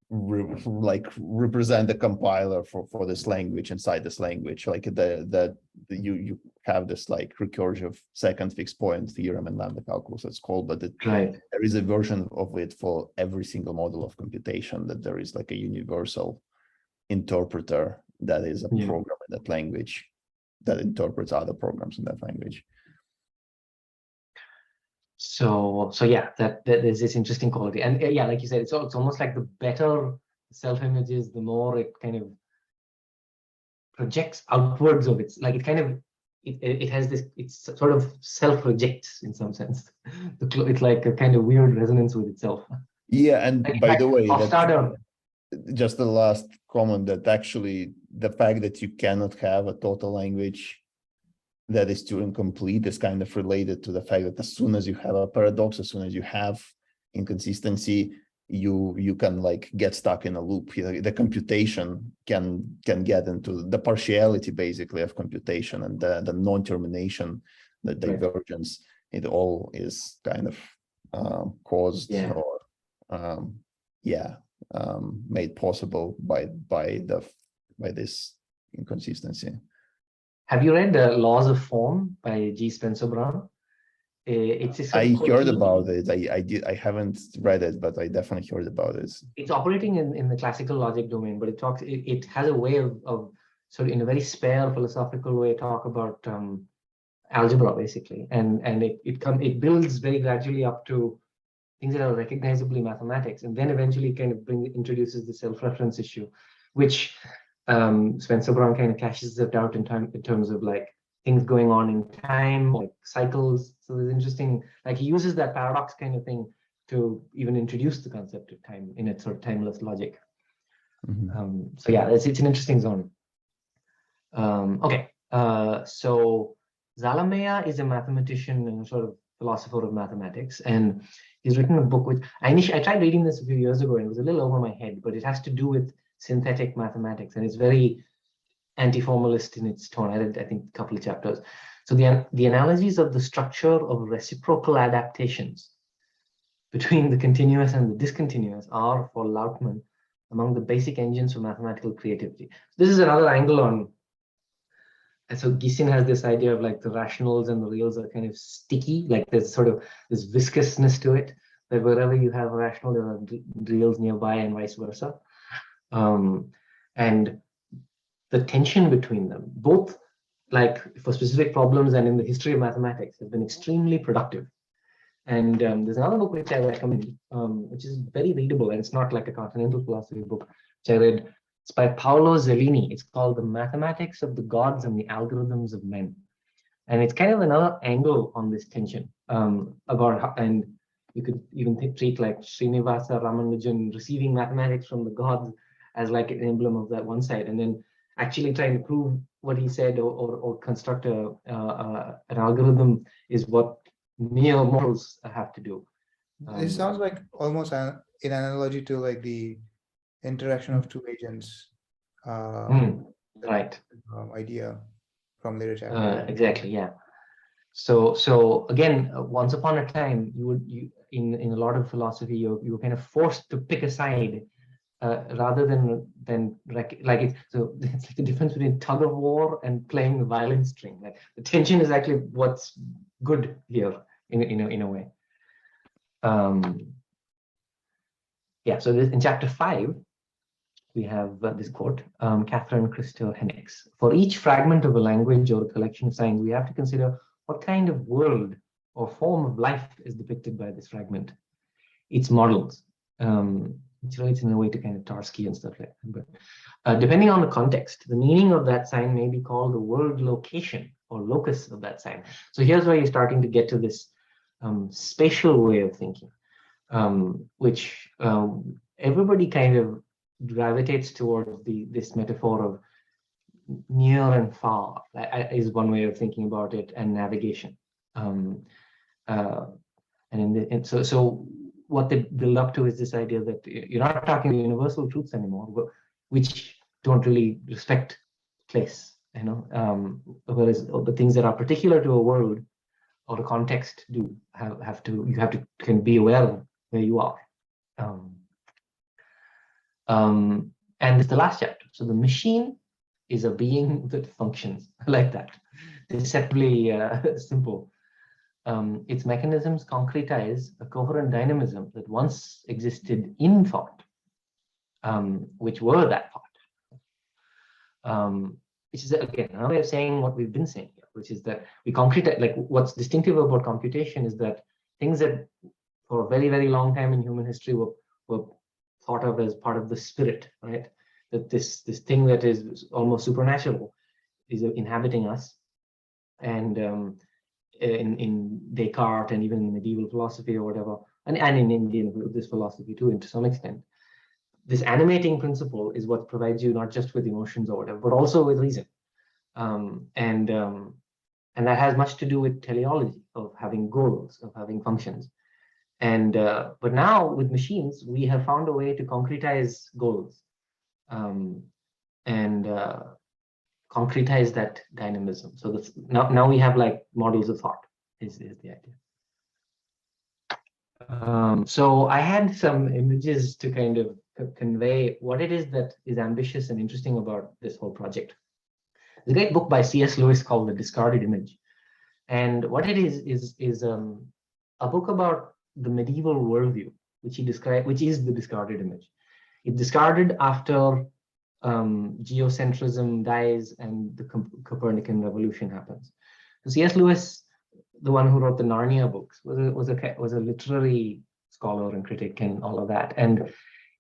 represent the compiler for this language inside this language. Like you have this like recursive second fixed point theorem in lambda calculus, it's called, but there is a version of it for every single model of computation, that there is like a universal interpreter that is a program in that language that interprets other programs in that language. So yeah, that there's this interesting quality, and yeah, like you said, it's almost like the better self-image is, the more it kind of projects outwards of it. Like it has this, it's sort of self-rejects in some sense. It's like a kind of weird resonance with itself. Yeah, and like, by the way, just the last comment, that actually the fact that you cannot have a total language that is Turing complete is kind of related to the fact that as soon as you have a paradox, as soon as you have inconsistency, you can like get stuck in a loop. The computation can get into the partiality basically of computation, and the non-termination, the divergence, it all is kind of caused or made possible by this inconsistency. Have you read the Laws of Form by G. Spencer Brown? I heard about it. I haven't read it, but I definitely heard about it. It's operating in the classical logic domain, but it has a way of sort of in a very spare philosophical way talk about algebra basically, and it builds very gradually up to things that are recognizably mathematics, and then eventually kind of introduces the self-reference issue, which Spencer Brown kind of cashes it out in terms of like things going on in time, like cycles. So there's interesting, like he uses that paradox kind of thing to even introduce the concept of time in its sort of timeless logic. So yeah, it's an interesting zone. So Zalamea is a mathematician and a sort of philosopher of mathematics, and he's written a book which I tried reading this a few years ago and it was a little over my head, but it has to do with synthetic mathematics, and it's very anti-formalist in its tone. I read, I think, a couple of chapters. So the analogies of the structure of reciprocal adaptations between the continuous and the discontinuous are, for Lautman, among the basic engines for mathematical creativity. This is another angle on, and so Gisin has this idea of like the rationals and the reals are kind of sticky, like there's sort of this viscousness to it, that wherever you have a rational, there are reals nearby and vice versa. And the tension between them, both like for specific problems and in the history of mathematics, has been extremely productive. And there's another book which I recommend, which is very readable, and it's not like a continental philosophy book, which I read. It's by Paolo Zellini. It's called The Mathematics of the Gods and the Algorithms of Men. And it's kind of another angle on this tension about how, and you could even treat like Srinivasa Ramanujan receiving mathematics from the gods as like an emblem of that one side, and then actually trying to prove what he said or construct an algorithm is what mere mortals have to do. It sounds like almost in analogy to like the interaction of two agents right. Idea from literature. Exactly, yeah. So again, once upon a time, you in a lot of philosophy, you were kind of forced to pick a side rather than like it's it's like the difference between tug of war and playing the violin string. Like the tension is actually what's good here in a way. Yeah. So in chapter 5, we have this quote, Catherine Christel Hennick's. For each fragment of a language or a collection of signs, we have to consider what kind of world or form of life is depicted by this fragment. Its models, which relates in a way to kind of Tarski and stuff like that. But depending on the context, the meaning of that sign may be called the world location or locus of that sign. So here's where you're starting to get to this spatial way of thinking, which everybody kind of gravitates towards this metaphor of near and far is one way of thinking about it, and navigation. So what they build up to is this idea that you're not talking universal truths anymore, which don't really respect place, whereas the things that are particular to a world or a context do you have to can be aware of where you are. And it's the last chapter. So the machine is a being that functions like that. Deceptively simple. Its mechanisms concretize a coherent dynamism that once existed in thought, which were that thought. Which is, again, another way of saying what we've been saying here, which is that we concretize, like what's distinctive about computation is that things that for a very, very long time in human history were thought of as part of the spirit, right? That this thing that is almost supernatural is inhabiting us. And in Descartes and even in medieval philosophy or whatever, and in Indian Buddhist philosophy too, to some extent, this animating principle is what provides you not just with emotions or whatever, but also with reason. And that has much to do with teleology, of having goals, of having functions. And but now with machines, we have found a way to concretize goals and concretize that dynamism. So now we have like models of thought is the idea. So I had some images to kind of convey what it is that is ambitious and interesting about this whole project. There's a great book by C.S. Lewis called The Discarded Image. And what it is a book about the medieval worldview, which he described, which is the discarded image. It's discarded after geocentrism dies and the Copernican revolution happens. So C.S. Lewis, the one who wrote the Narnia books, was a literary scholar and critic and all of that. And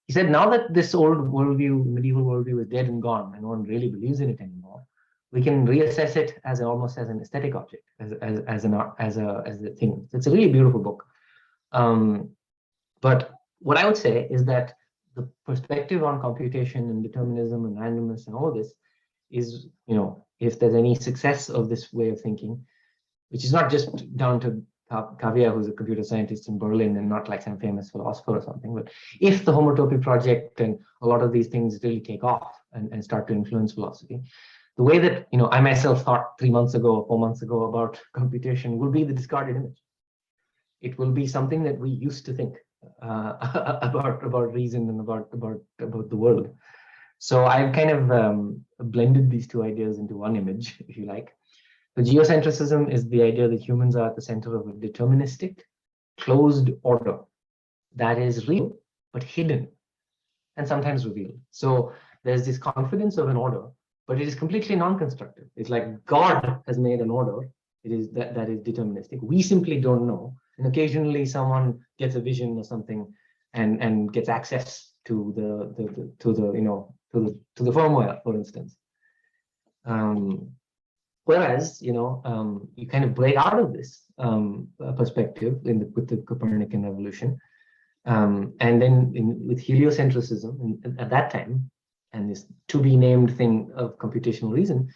he said, now that this old worldview, medieval worldview, is dead and gone, and no one really believes in it anymore, we can reassess it as almost as an aesthetic object, as a thing. It's a really beautiful book. But what I would say is that the perspective on computation and determinism and randomness and all of this is, if there's any success of this way of thinking, which is not just down to Cavia, who's a computer scientist in Berlin and not like some famous philosopher or something, but if the Homotopy project and a lot of these things really take off and start to influence philosophy, the way that I myself thought 3 months ago or 4 months ago about computation will be the discarded image. It will be something that we used to think about reason and about the world. So I've kind of blended these two ideas into one image, if you like. The geocentrism is the idea that humans are at the center of a deterministic, closed order that is real, but hidden, and sometimes revealed. So there's this confidence of an order, but it is completely non-constructive. It's like God has made an order. It is that is deterministic. We simply don't know. And occasionally someone gets a vision or something and gets access to the firmware, for instance. Whereas, you kind of break out of this perspective with the Copernican revolution. And then with heliocentrism at that time, and this to-be-named thing of computational reason,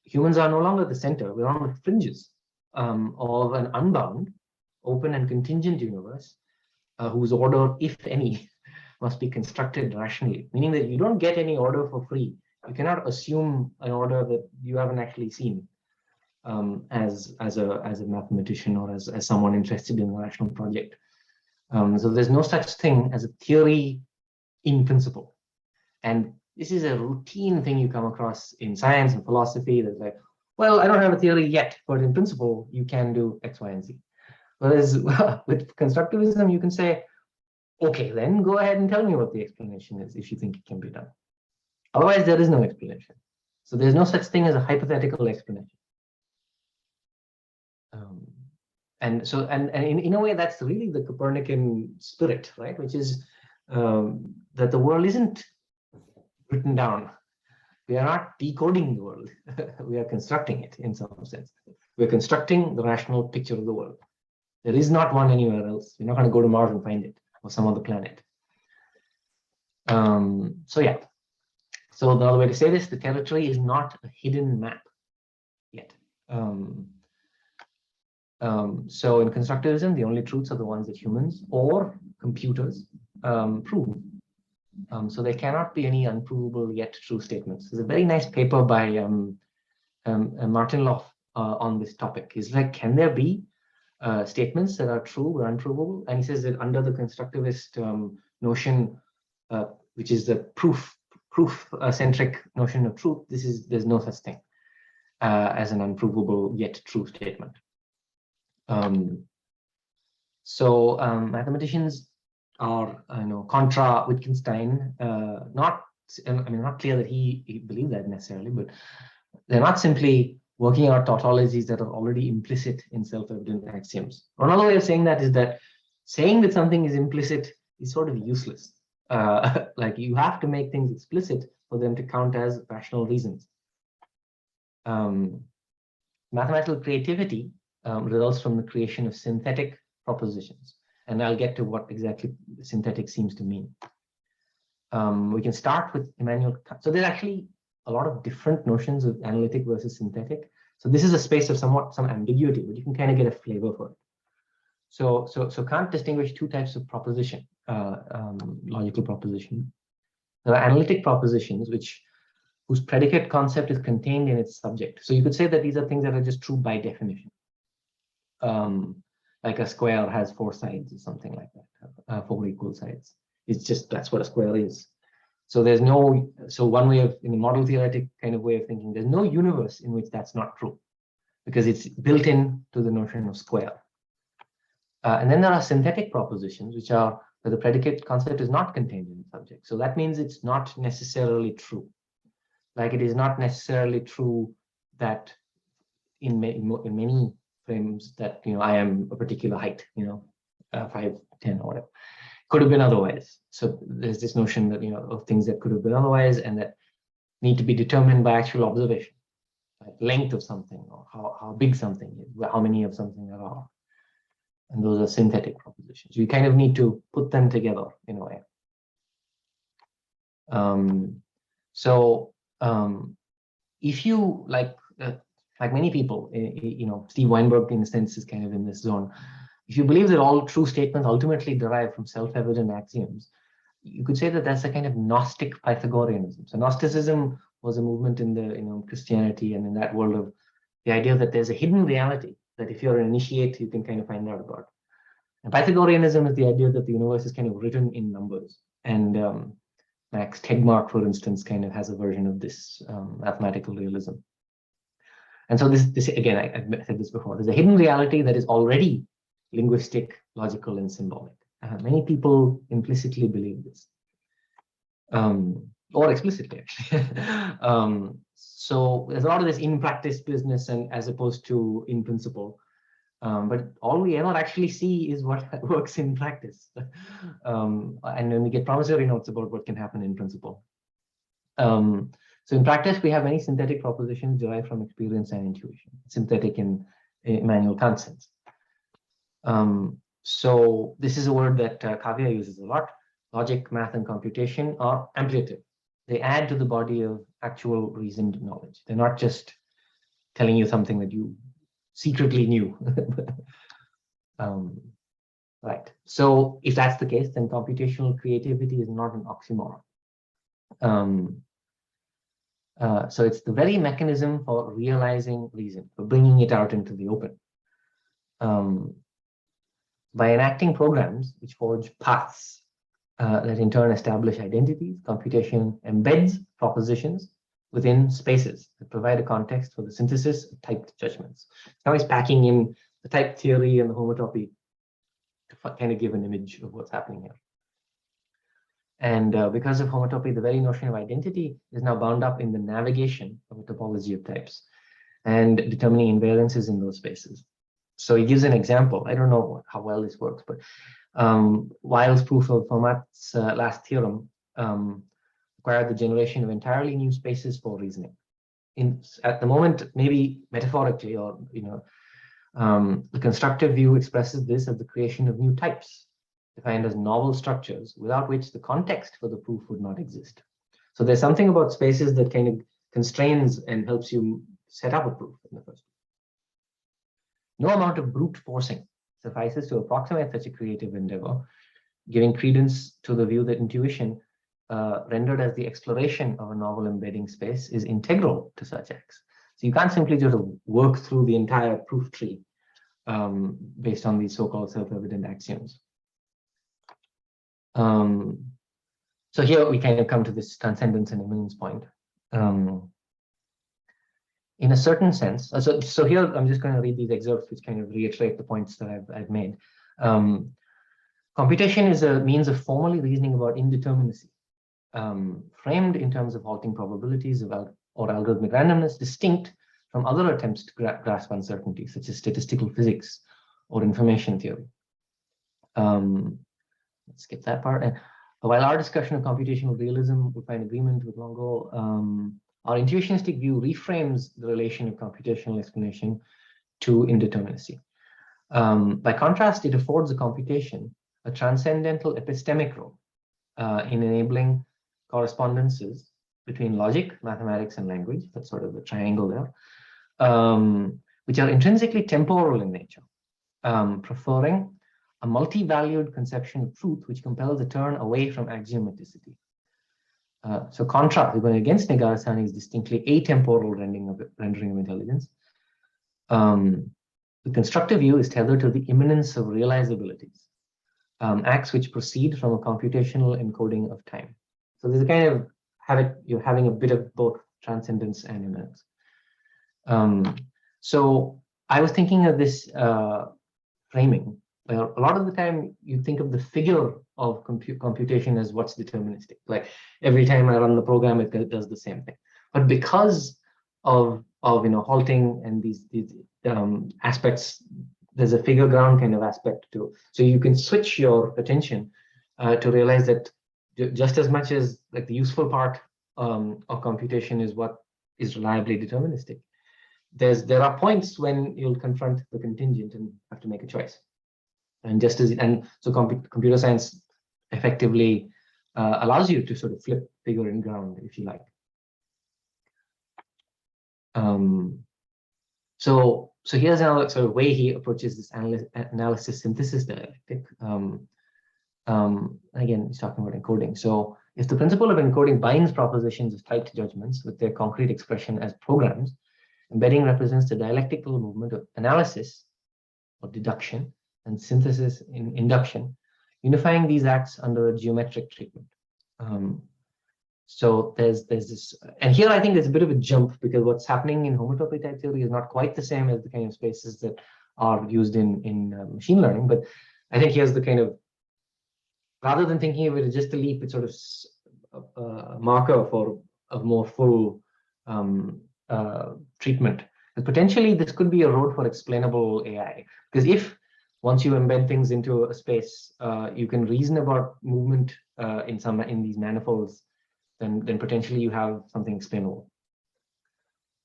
humans are no longer the center. We're on the fringes of an unbound, open and contingent universe whose order, if any, must be constructed rationally, meaning that you don't get any order for free. You cannot assume an order that you haven't actually seen as a mathematician or as someone interested in a rational project. So there's no such thing as a theory in principle. And this is a routine thing you come across in science and philosophy. That's like, well, I don't have a theory yet, but in principle, you can do X, Y, and Z. Whereas with constructivism, you can say, okay, then go ahead and tell me what the explanation is if you think it can be done. Otherwise, there is no explanation. So there's no such thing as a hypothetical explanation. And in a way, that's really the Copernican spirit, right? Which is that the world isn't written down. We are not decoding the world. We are constructing it in some sense. We're constructing the rational picture of the world. There is not one anywhere else. We're not going to go to Mars and find it or some other planet. So yeah. So the other way to say this, the territory is not a hidden map yet. So in constructivism, the only truths are the ones that humans or computers prove. So there cannot be any unprovable yet true statements. There's a very nice paper by Martin Loff on this topic. He's like, can there be statements that are true or unprovable? And he says that under the constructivist notion, which is the proof-centric notion of truth, there's no such thing as an unprovable yet true statement. So mathematicians are, contra Wittgenstein, not clear that he believed that necessarily, but they're not simply working out tautologies that are already implicit in self-evident axioms. Or another way of saying that is that saying that something is implicit is sort of useless. Like you have to make things explicit for them to count as rational reasons. Mathematical creativity results from the creation of synthetic propositions. And I'll get to what exactly synthetic seems to mean. We can start with Immanuel Kant. So there's actually a lot of different notions of analytic versus synthetic. So this is a space of some ambiguity, but you can kind of get a flavor for it. So Kant distinguished two types of proposition, logical proposition. There are analytic propositions whose predicate concept is contained in its subject. So you could say that these are things that are just true by definition. Like a square has 4 sides or something like that, 4 equal sides. It's just, that's what a square is. So there's no, so one way of, in a model theoretic kind of way of thinking, there's no universe in which that's not true, because it's built in to the notion of square. And then there are synthetic propositions, which are where the predicate concept is not contained in the subject. So that means it's not necessarily true. Like it is not necessarily true that in many frames that, I am a particular height, 5'10" or whatever. Could have been otherwise. So there's this notion that, of things that could have been otherwise and that need to be determined by actual observation, like length of something or how big something is, how many of something there are. And those are synthetic propositions. You kind of need to put them together in a way. If you like many people, Steve Weinberg in a sense is kind of in this zone. If you believe that all true statements ultimately derive from self-evident axioms, you could say that that's a kind of Gnostic Pythagoreanism. So Gnosticism was a movement in the Christianity and in that world of the idea that there's a hidden reality that if you're an initiate, you can kind of find out about. And Pythagoreanism is the idea that the universe is kind of written in numbers. And Max Tegmark, for instance, kind of has a version of this mathematical realism. And so this again, I said this before, there's a hidden reality that is already linguistic, logical, and symbolic. Many people implicitly believe this, or explicitly, actually. So there's a lot of this in practice business, and as opposed to in principle. But all we ever actually see is what works in practice. And then we get promissory notes about what can happen in principle. So in practice, we have many synthetic propositions derived from experience and intuition, synthetic in Immanuel Kant's sense. So this is a word that Cavia uses a lot. Logic, math, and computation are ampliative. They add to the body of actual reasoned knowledge. They're not just telling you something that you secretly knew. Right. So if that's the case, then computational creativity is not an oxymoron. So it's the very mechanism for realizing reason, for bringing it out into the open. By enacting programs which forge paths that in turn establish identities, computation embeds propositions within spaces that provide a context for the synthesis of typed judgments. Now he's packing in the type theory and the homotopy to kind of give an image of what's happening here. And because of homotopy, the very notion of identity is now bound up in the navigation of a topology of types and determining invariances in those spaces. So he gives an example. I don't know how well this works, but Weil's proof of Fermat's last theorem required the generation of entirely new spaces for reasoning. At the moment, maybe metaphorically, or the constructive view expresses this as the creation of new types, defined as novel structures without which the context for the proof would not exist. So there's something about spaces that kind of constrains and helps you set up a proof in the first place. No amount of brute forcing suffices to approximate such a creative endeavor, giving credence to the view that intuition, rendered as the exploration of a novel embedding space, is integral to such acts. So you can't simply just work through the entire proof tree based on these so-called self-evident axioms. So here we kind of come to this transcendence and imminence point. In a certain sense, so here I'm just going to read these excerpts which kind of reiterate the points that I've made. Computation is a means of formally reasoning about indeterminacy, framed in terms of halting probabilities or algorithmic randomness, distinct from other attempts to grasp uncertainty, such as statistical physics or information theory. Let's skip that part. And while our discussion of computational realism would find agreement with Longo, our intuitionistic view reframes the relation of computational explanation to indeterminacy. By contrast, it affords a computation a transcendental epistemic role in enabling correspondences between logic, mathematics, and language. That's sort of the triangle there, which are intrinsically temporal in nature, preferring a multi-valued conception of truth which compels a turn away from axiomaticity. So contrast, going against Negarestani's distinctly atemporal rendering of intelligence. The constructive view is tethered to the imminence of realizabilities, acts which proceed from a computational encoding of time. So there's a kind of you're having a bit of both transcendence and imminence. So I was thinking of this framing. Well, a lot of the time you think of the figure of computation as what's deterministic. Like every time I run the program, it does the same thing. But because of halting and these aspects, there's a figure ground kind of aspect to it. So you can switch your attention to realize that just as much as like the useful part of computation is what is reliably deterministic, there are points when you'll confront the contingent and have to make a choice. And so computer science effectively allows you to sort of flip figure and ground, if you like. So here's another sort of way he approaches this analysis synthesis dialectic. Again, he's talking about encoding. So if the principle of encoding binds propositions of typed judgments with their concrete expression as programs, embedding represents the dialectical movement of analysis or deduction and synthesis in induction, unifying these acts under a geometric treatment. So there's this, and here I think there's a bit of a jump, because what's happening in homotopy type theory is not quite the same as the kind of spaces that are used in machine learning. But I think here's the kind of, rather than thinking of it as just a leap, it's sort of a marker for a more full treatment. And potentially this could be a road for explainable AI, because if once you embed things into a space, you can reason about movement in these manifolds, then potentially you have something explainable.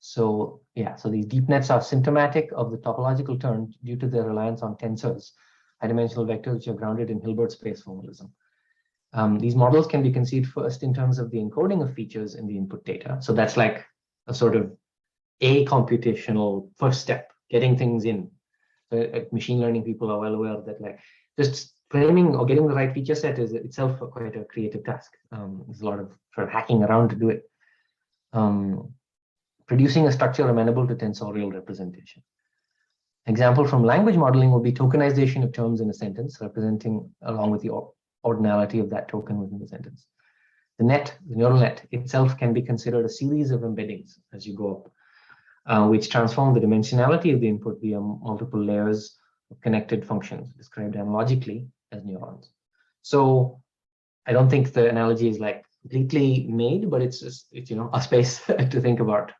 So yeah, so these deep nets are symptomatic of the topological turn due to their reliance on tensors, high-dimensional vectors which are grounded in Hilbert space formalism. These models can be conceived first in terms of the encoding of features in the input data. So that's like a sort of a computational first step, getting things in. So machine learning people are well aware that like just framing or getting the right feature set is itself quite a creative task. There's a lot of sort of hacking around to do it. Producing a structure amenable to tensorial representation. Example from language modeling would be tokenization of terms in a sentence, representing along with the ordinality of that token within the sentence. The neural net itself can be considered a series of embeddings as you go up, which transform the dimensionality of the input via multiple layers of connected functions, described analogically as neurons. So I don't think the analogy is like completely made, but it's just, it's, you know, a space to think about.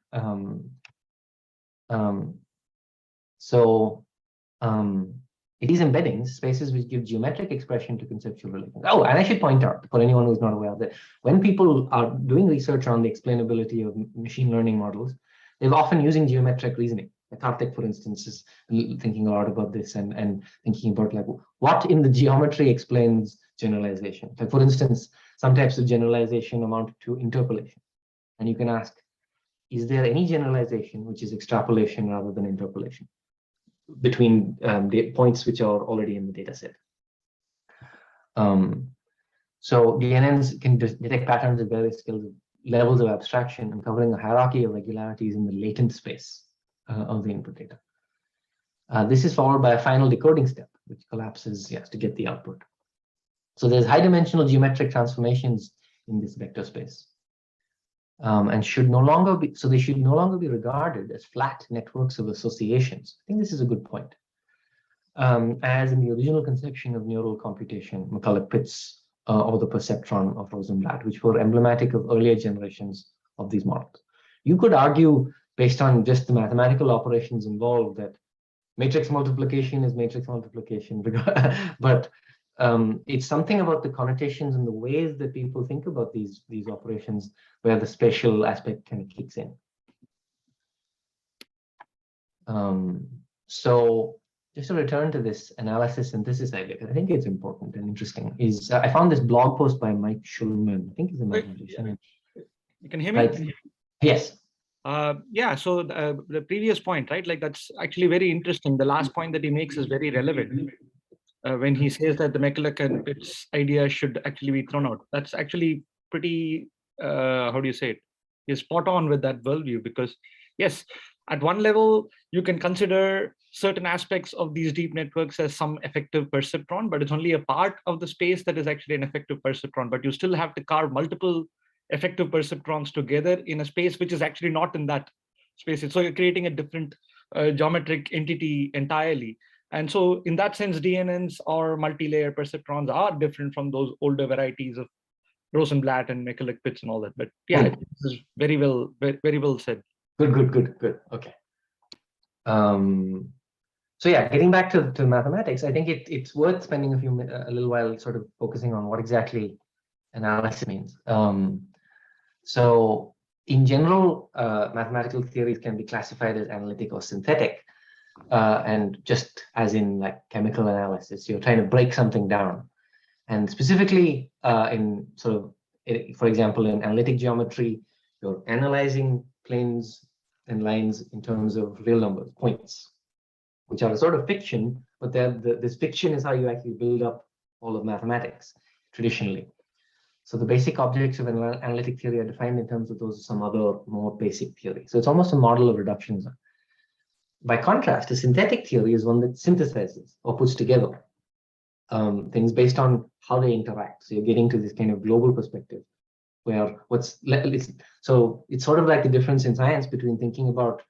It is embeddings, spaces which give geometric expression to conceptual relations. Oh, and I should point out, for anyone who's not aware of that, when people are doing research on the explainability of machine learning models, they're often using geometric reasoning. Karthik, for instance, is thinking a lot about this and thinking about like what in the geometry explains generalization. Like, for instance, some types of generalization amount to interpolation. And you can ask, is there any generalization which is extrapolation rather than interpolation between the points which are already in the data set? So DNNs can detect patterns at various levels of abstraction, uncovering a hierarchy of regularities in the latent space of the input data. This is followed by a final decoding step, which collapses to get the output. So there's high dimensional geometric transformations in this vector space. And should no longer be, so they should no longer be regarded as flat networks of associations. I think this is a good point. As in the original conception of neural computation, McCulloch-Pitts or the perceptron of Rosenblatt, which were emblematic of earlier generations of these models. You could argue, based on just the mathematical operations involved, that matrix multiplication is matrix multiplication, but it's something about the connotations and the ways that people think about these operations where the spatial aspect kind of kicks in. So just to return to this analysis synthesis idea, I think it's important and interesting, is I found this blog post by Mike Schulman. I think he's a mathematician. You can hear me? Right. Yes. Yeah, so the previous point, right, like that's actually very interesting. The last point that he makes is very relevant. When he says that the McCulloch and Pitts idea should actually be thrown out. That's actually pretty, how do you say it? He's spot on with that worldview, because yes, at one level, you can consider certain aspects of these deep networks as some effective perceptron, but it's only a part of the space that is actually an effective perceptron. But you still have to carve multiple effective perceptrons together in a space which is actually not in that space. So you're creating a different geometric entity entirely. And so in that sense, DNNs or multi-layer perceptrons are different from those older varieties of Rosenblatt and McCulloch-Pitts and all that. But yeah, this is very well said. Good. Okay. So yeah, getting back to mathematics, I think it's worth spending a little while sort of focusing on what exactly analysis means. So in general, mathematical theories can be classified as analytic or synthetic. And just as in like chemical analysis, you're trying to break something down. And specifically in sort of, for example, in analytic geometry, you're analyzing planes and lines in terms of real numbers, points, which are a sort of fiction, but this fiction is how you actually build up all of mathematics traditionally. So the basic objects of analytic theory are defined in terms of those of some other more basic theory. So it's almost a model of reductionism. By contrast, a synthetic theory is one that synthesizes or puts together things based on how they interact. So you're getting to this kind of global perspective where so it's sort of like the difference in science between thinking about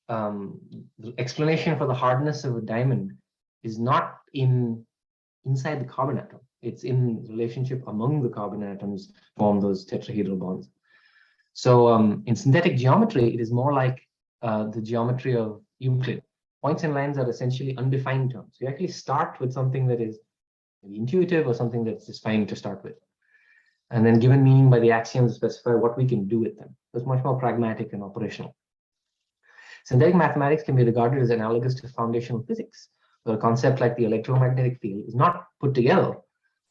the explanation for the hardness of a diamond is not inside the carbon atom. It's in relationship among the carbon atoms form those tetrahedral bonds. So in synthetic geometry, it is more like the geometry of Euclid. Points and lines are essentially undefined terms. You actually start with something that is maybe intuitive or something that's just fine to start with. And then given meaning by the axioms specify what we can do with them. So it's much more pragmatic and operational. Synthetic mathematics can be regarded as analogous to foundational physics, where a concept like the electromagnetic field is not put together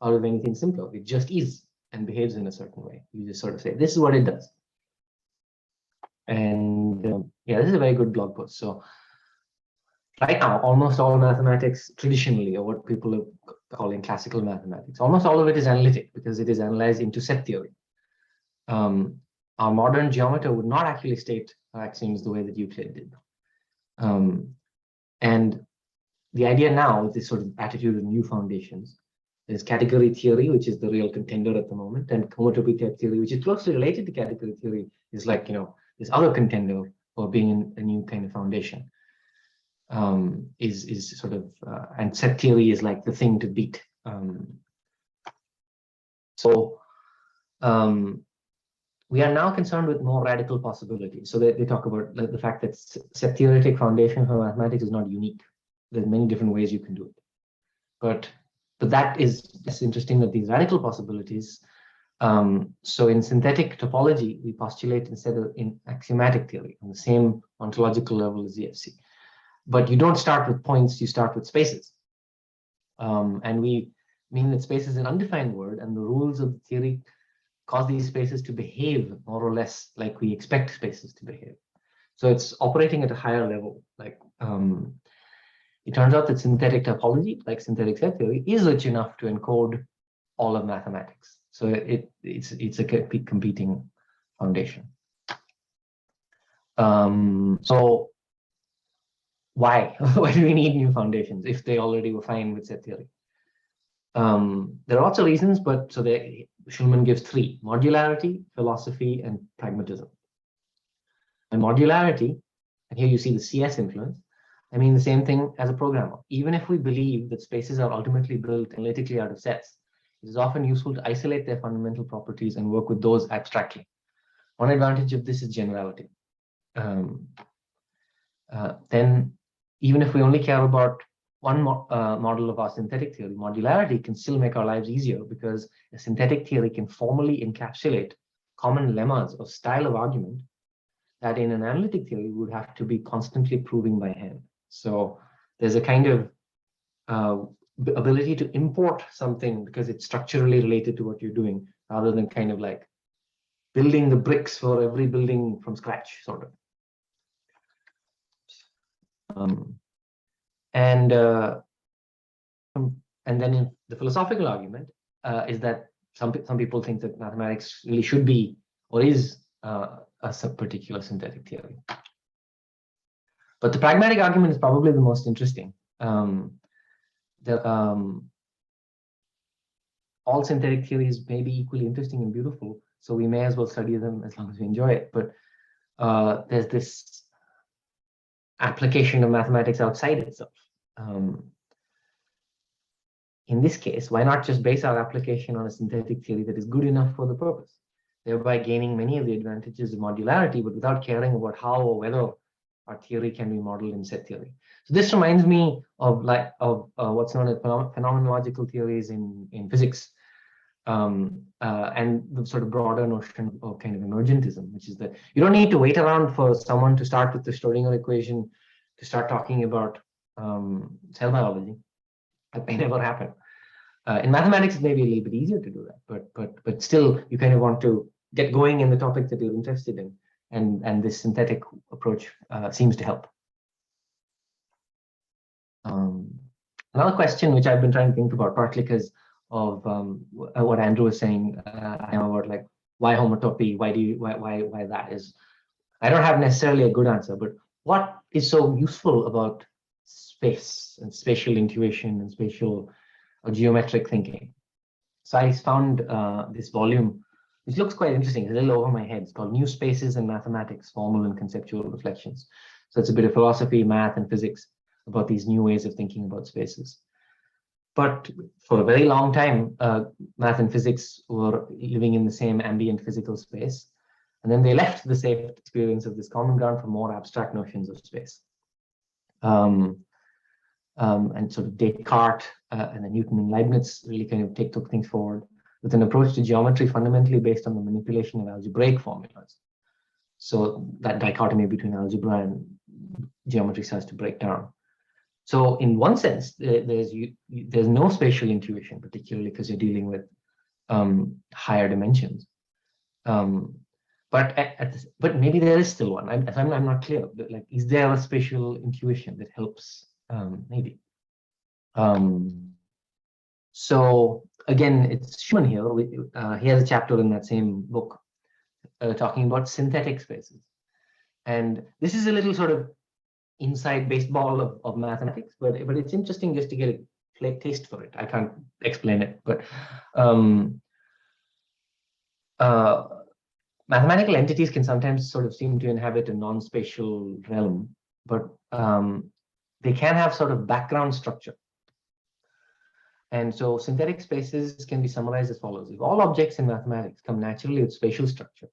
out of anything simpler. It just is and behaves in a certain way. You just sort of say, this is what it does. And yeah, this is a very good blog post. So right now, almost all mathematics traditionally, or what people calling classical mathematics. Almost all of it is analytic because it is analyzed into set theory. Our modern geometer would not actually state axioms the way that Euclid did. And the idea now, this sort of attitude of new foundations, is category theory, which is the real contender at the moment, and homotopy type theory, which is closely related to category theory, is like, this other contender for being a new kind of foundation. Is sort of, and set theory is like the thing to beat. We are now concerned with more radical possibilities. So they talk about the fact that set theoretic foundation for mathematics is not unique. There's many different ways you can do it. But that is just interesting, that these radical possibilities. So in synthetic topology, we postulate instead of in axiomatic theory on the same ontological level as EFC. But you don't start with points, you start with spaces. And we mean that space is an undefined word, and the rules of the theory cause these spaces to behave more or less like we expect spaces to behave. So it's operating at a higher level. Like it turns out that synthetic topology, like synthetic set theory, is rich enough to encode all of mathematics. So it's a competing foundation. So why? Why do we need new foundations if they already were fine with set theory? There are lots of reasons, but so Shulman gives three: modularity, philosophy, and pragmatism. And modularity, and here you see the CS influence, I mean the same thing as a programmer. Even if we believe that spaces are ultimately built analytically out of sets, it is often useful to isolate their fundamental properties and work with those abstractly. One advantage of this is generality. Then, even if we only care about one model of our synthetic theory, modularity can still make our lives easier because a synthetic theory can formally encapsulate common lemmas of style of argument that in an analytic theory would have to be constantly proving by hand. So there's a kind of ability to import something because it's structurally related to what you're doing, rather than kind of like building the bricks for every building from scratch, sort of. And then in the philosophical argument is that some people think that mathematics really should be or is a particular synthetic theory. But the pragmatic argument is probably the most interesting. All synthetic theories may be equally interesting and beautiful, so we may as well study them as long as we enjoy it. But there's this application of mathematics outside itself. In this case, why not just base our application on a synthetic theory that is good enough for the purpose, thereby gaining many of the advantages of modularity, but without caring about how or whether our theory can be modeled in set theory. So this reminds me of what's known as phenomenological theories in physics, and the sort of broader notion of kind of emergentism, which is that you don't need to wait around for someone to start with the Schrodinger equation to start talking about cell biology. That may never happen. In mathematics, it may be a little bit easier to do that, but still, you kind of want to get going in the topic that you're interested in, and this synthetic approach seems to help. Another question which I've been trying to think about, partly because of what Andrew was saying about like why homotopy, why that is. I don't have necessarily a good answer, but what is so useful about space and spatial intuition and spatial or geometric thinking? So I found this volume, which looks quite interesting. It's a little over my head. It's called New Spaces in Mathematics, Formal and Conceptual Reflections. So it's a bit of philosophy, math, and physics about these new ways of thinking about spaces. But for a very long time, math and physics were living in the same ambient physical space. And then they left the safe experience of this common ground for more abstract notions of space. And sort of Descartes and then Newton and Leibniz really kind of took things forward with an approach to geometry fundamentally based on the manipulation of algebraic formulas. So that dichotomy between algebra and geometry starts to break down. So in one sense, there's no spatial intuition, particularly because you're dealing with higher dimensions. But maybe there is still one. I'm not clear. But like, is there a spatial intuition that helps? Maybe. So again, it's Schumann here. He has a chapter in that same book talking about synthetic spaces. And this is a little sort of inside baseball of mathematics, but it's interesting just to get a taste for it. I can't explain it, but mathematical entities can sometimes sort of seem to inhabit a non-spatial realm, but they can have sort of background structure. And so synthetic spaces can be summarized as follows. If all objects in mathematics come naturally with spatial structure,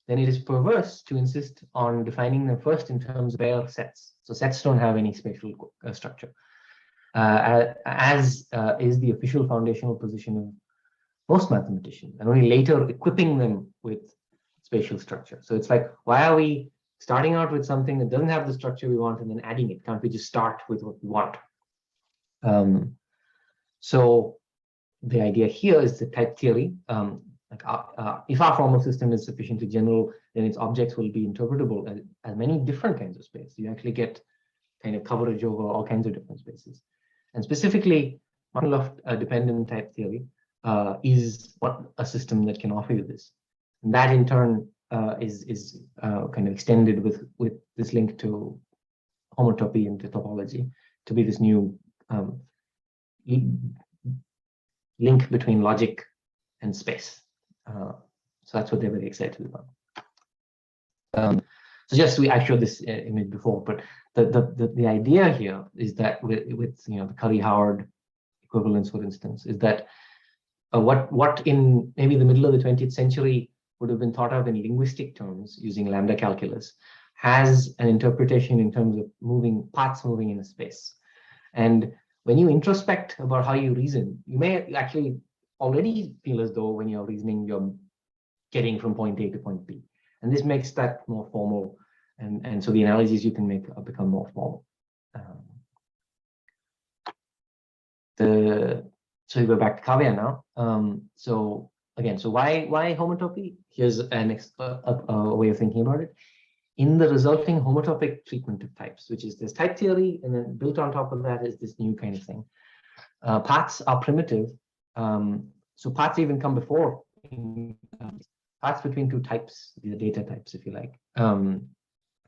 then it is perverse to insist on defining them first in terms of bare sets. So sets don't have any spatial structure, as is the official foundational position of most mathematicians, and only later equipping them with spatial structure. So it's like, why are we starting out with something that doesn't have the structure we want and then adding it? Can't we just start with what we want? So the idea here is the type theory. If our formal system is sufficiently general, then its objects will be interpretable as many different kinds of space. You actually get kind of coverage over all kinds of different spaces. And specifically, dependent type theory is what a system that can offer you this. And that in turn is kind of extended with this link to homotopy and to topology to be this new link between logic and space. So that's what they're very excited about. So just I showed this image before, but the idea here is that with the Curry-Howard equivalence, for instance, is that what in maybe the middle of the 20th century would have been thought of in linguistic terms using lambda calculus has an interpretation in terms of parts moving in a space. And when you introspect about how you reason, you may actually already feel as though when you're reasoning, you're getting from point A to point B. And this makes that more formal. And so the analogies you can make become more formal. So we go back to Cavia now. So again, so why homotopy? Here's a way of thinking about it. In the resulting homotopic treatment of types, which is this type theory, and then built on top of that is this new kind of thing. Paths are primitive. So paths even come before paths between two types, the data types, if you like.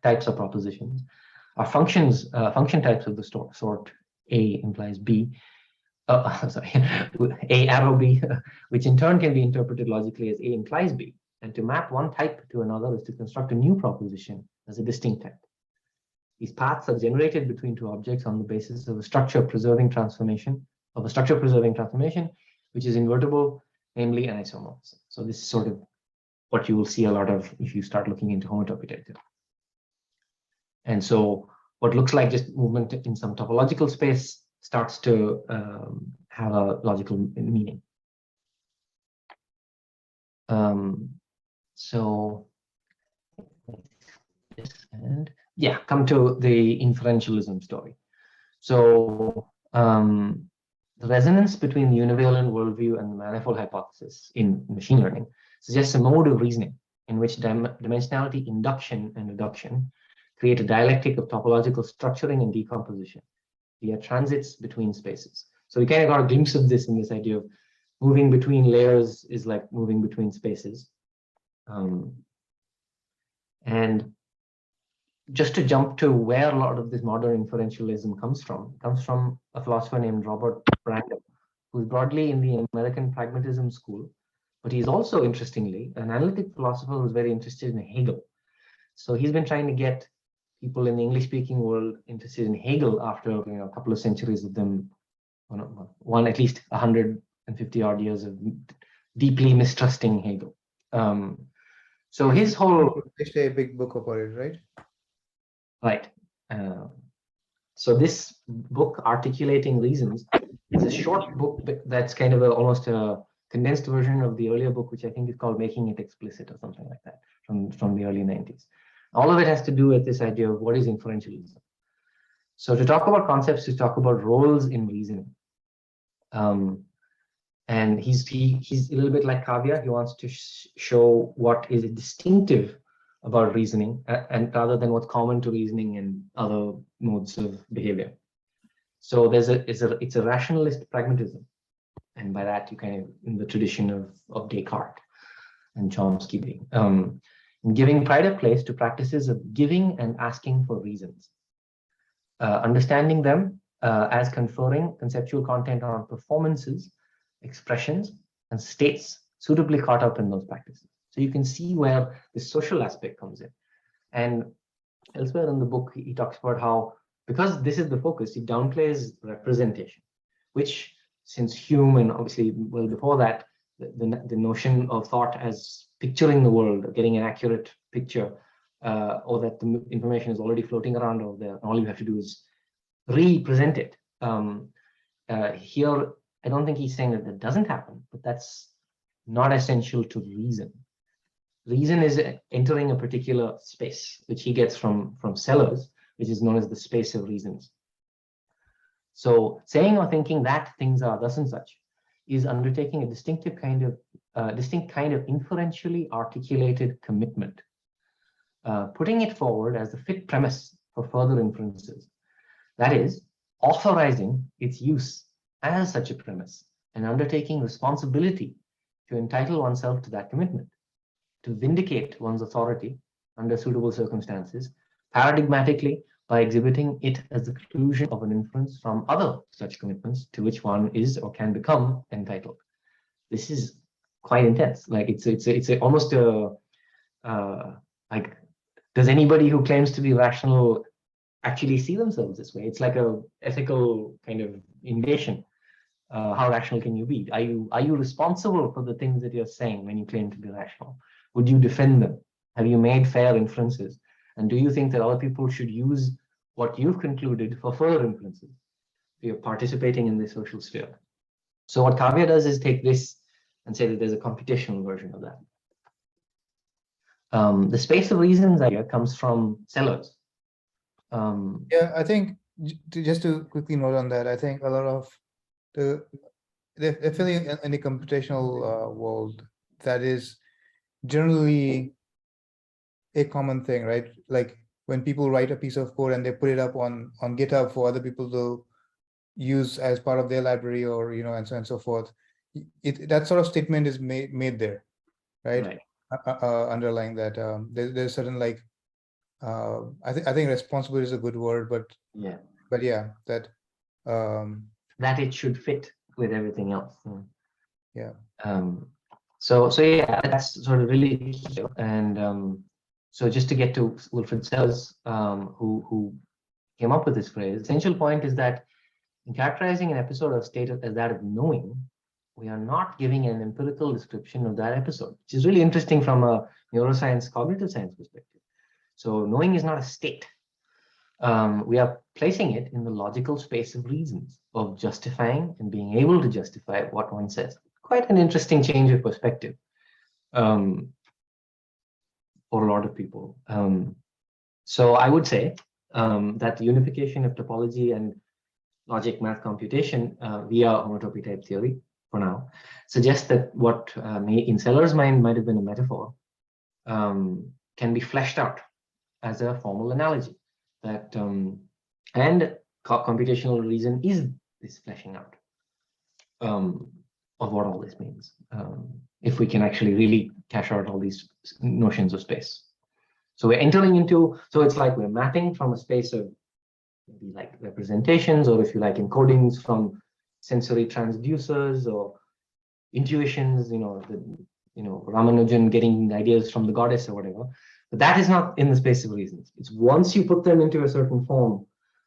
Types or propositions are functions, function types of the sort A implies B. Sorry, A arrow B, which in turn can be interpreted logically as A implies B. And to map one type to another is to construct a new proposition as a distinct type. These paths are generated between two objects on the basis of a structure-preserving transformation, which is invertible, namely an isomorphism. So this is sort of what you will see a lot of if you start looking into homotopy data. And so what looks like just movement in some topological space starts to have a logical meaning. So and yeah, come to the inferentialism story. So the resonance between the univalent worldview and the manifold hypothesis in machine learning suggests a mode of reasoning in which dimensionality induction and reduction create a dialectic of topological structuring and decomposition via transits between spaces. So we kind of got a glimpse of this in this idea of moving between layers is like moving between spaces. And just to jump to where a lot of this modern inferentialism comes from a philosopher named Robert Brandom, who's broadly in the American pragmatism school, but he's also, interestingly, an analytic philosopher who's very interested in Hegel. So he's been trying to get people in the English-speaking world interested in Hegel after a couple of centuries of them, one at least 150 odd years of deeply mistrusting Hegel. So his whole a big book about it, right? Right. So this book, Articulating Reasons, is a short book that's kind of almost a condensed version of the earlier book, which I think is called Making It Explicit or something like that from the early 90s. All of it has to do with this idea of what is inferentialism. So to talk about concepts, to talk about roles in reasoning. And he's a little bit like Cavia. He wants to show what is distinctive about reasoning, and rather than what's common to reasoning and other modes of behavior. So it's a rationalist pragmatism. And by that, you kind of, in the tradition of Descartes and Chomsky, giving pride of place to practices of giving and asking for reasons, understanding them as conferring conceptual content on performances, expressions, and states suitably caught up in those practices. So you can see where the social aspect comes in. And elsewhere in the book, he talks about how, because this is the focus, he downplays representation, which since Hume and obviously well before that, the notion of thought as picturing the world, getting an accurate picture, or that the information is already floating around over there, and all you have to do is represent it. Here, I don't think he's saying that that doesn't happen, but that's not essential to reason. Reason is entering a particular space, which he gets from Sellars, which is known as the space of reasons. So saying or thinking that things are thus and such is undertaking a distinct kind of inferentially articulated commitment, putting it forward as the fit premise for further inferences. That is, authorizing its use as such a premise and undertaking responsibility to entitle oneself to that commitment, to vindicate one's authority under suitable circumstances, paradigmatically by exhibiting it as the conclusion of an inference from other such commitments to which one is or can become entitled. This is quite intense. Like it's almost a like, does anybody who claims to be rational actually see themselves this way? It's like a ethical kind of invasion. How rational can you be? Are you responsible for the things that you're saying when you claim to be rational? Would you defend them? Have you made fair inferences? And do you think that other people should use what you've concluded for further inferences? You're participating in the social sphere. So what Cavia does is take this and say that there's a computational version of that. The space of reasons idea comes from Sellars. Yeah, I think just to quickly note on that, I think a lot of definitely in the computational world, that is generally a common thing, right? Like when people write a piece of code and they put it up on GitHub for other people to use as part of their library, or and so on and so forth. That sort of statement is made there, right? Underlying that, there's certain like I think responsibility is a good word, but yeah, that that it should fit with everything else. Yeah. So yeah, that's sort of really, and so just to get to Wilfred Sellars, who came up with this phrase, essential point is that in characterizing an episode of state as that of knowing, we are not giving an empirical description of that episode, which is really interesting from a neuroscience, cognitive science perspective. So knowing is not a state. We are placing it in the logical space of reasons, of justifying and being able to justify what one says. Quite an interesting change of perspective for a lot of people. So I would say that the unification of topology and logic math computation via homotopy type theory, for now, suggests that what in Sellars' mind might have been a metaphor can be fleshed out as a formal analogy. That and computational reason is this fleshing out of what all this means, if we can actually really cash out all these notions of space. So we're entering into, so it's like we're mapping from a space of maybe like representations, or if you like encodings from sensory transducers or intuitions, Ramanujan getting ideas from the goddess or whatever. But that is not in the space of reasons. It's once you put them into a certain form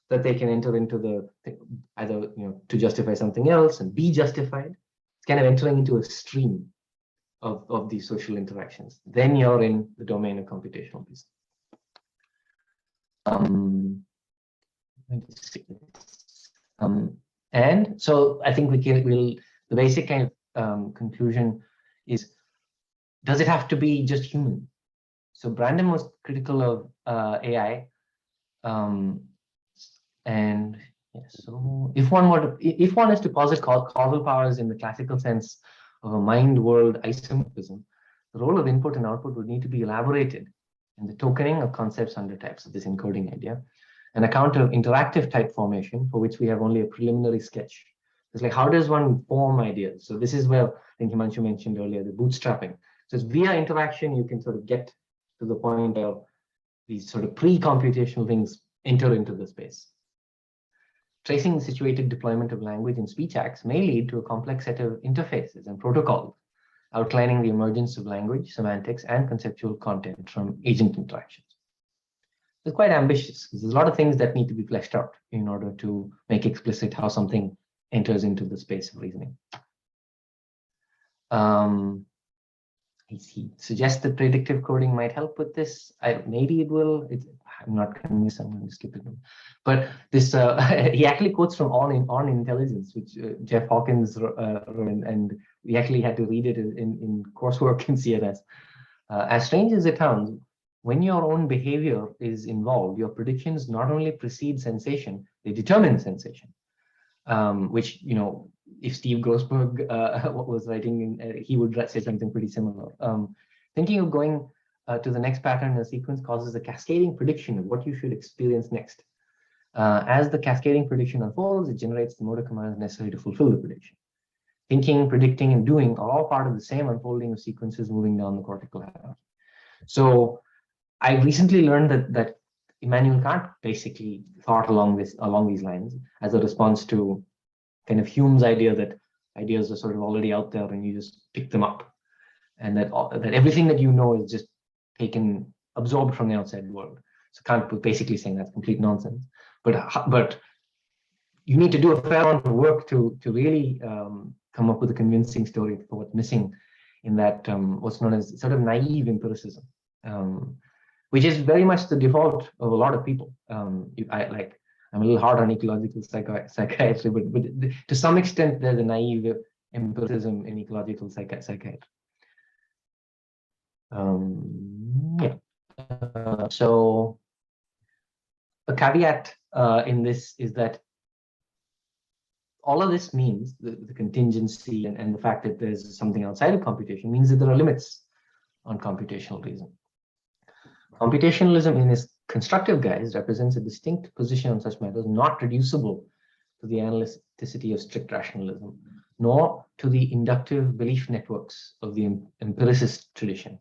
that they can enter into the, either to justify something else and be justified. It's kind of entering into a stream of these social interactions. Then you're in the domain of computational reason. And so I think the basic kind of conclusion is, does it have to be just human? So Brandom was critical of AI, and yeah, so if one is to posit causal powers in the classical sense of a mind-world isomorphism, the role of input and output would need to be elaborated in the tokening of concepts under types of this encoding idea, an account of interactive type formation for which we have only a preliminary sketch. It's like, how does one form ideas? So this is where I think Himanshu mentioned earlier, the bootstrapping. So it's via interaction, you can sort of get to the point where these sort of pre-computational things enter into the space. Tracing the situated deployment of language in speech acts may lead to a complex set of interfaces and protocols, outlining the emergence of language, semantics, and conceptual content from agent interactions. It's quite ambitious because there's a lot of things that need to be fleshed out in order to make explicit how something enters into the space of reasoning. He suggests that predictive coding might help with this. Maybe it will. I'm not convinced. I'm going to skip it. But this, he actually quotes from On Intelligence, which Jeff Hawkins wrote, and we actually had to read it in coursework in CNS. As strange as it sounds, when your own behavior is involved, your predictions not only precede sensation, they determine sensation. Which, you know, if Steve Grossberg was writing, he would say something pretty similar. Thinking of going to the next pattern in a sequence causes a cascading prediction of what you should experience next. As the cascading prediction unfolds, it generates the motor commands necessary to fulfill the prediction. Thinking, predicting, and doing are all part of the same unfolding of sequences moving down the cortical hierarchy. So I recently learned that Immanuel Kant basically thought along these lines as a response to kind of Hume's idea that ideas are sort of already out there and you just pick them up, and that everything that you know is just absorbed from the outside world. So Kant was basically saying that's complete nonsense. But you need to do a fair amount of work to really come up with a convincing story for what's missing in that what's known as sort of naive empiricism. Which is very much the default of a lot of people. I'm a little hard on ecological psychiatry, but to some extent, there's a naive empiricism in ecological psychiatry. So a caveat in this is that all of this means the contingency and the fact that there's something outside of computation means that there are limits on computational reason. Computationalism in its constructive guise represents a distinct position on such matters not reducible to the analyticity of strict rationalism, nor to the inductive belief networks of the empiricist tradition,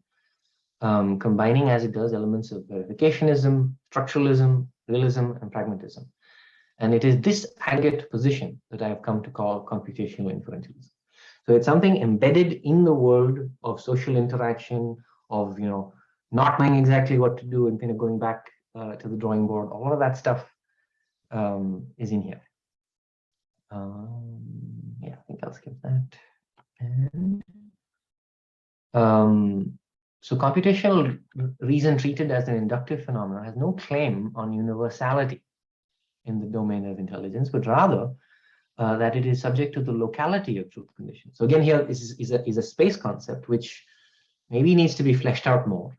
combining as it does elements of verificationism, structuralism, realism, and pragmatism. And it is this aggregate position that I have come to call computational inferentialism. So it's something embedded in the world of social interaction, of, you know, not knowing exactly what to do and kind of going back to the drawing board. All of that stuff is in here. Yeah, I think I'll skip that. And, so computational reason treated as an inductive phenomenon has no claim on universality in the domain of intelligence, but rather that it is subject to the locality of truth conditions. So again, here is a space concept which maybe needs to be fleshed out more.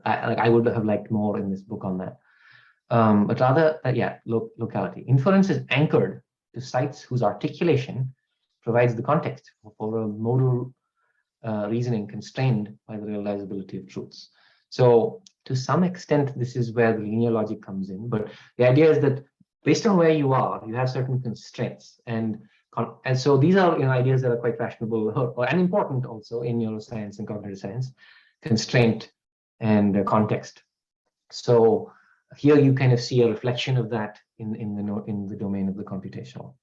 I would have liked more in this book on that. But rather, locality. Inference is anchored to sites whose articulation provides the context for a modal reasoning constrained by the realizability of truths. So to some extent, this is where the linear logic comes in. But the idea is that based on where you are, you have certain constraints. And so these are, you know, ideas that are quite fashionable and important also in neuroscience and cognitive science: constraint and context. So here you kind of see a reflection of that in the domain of the computational.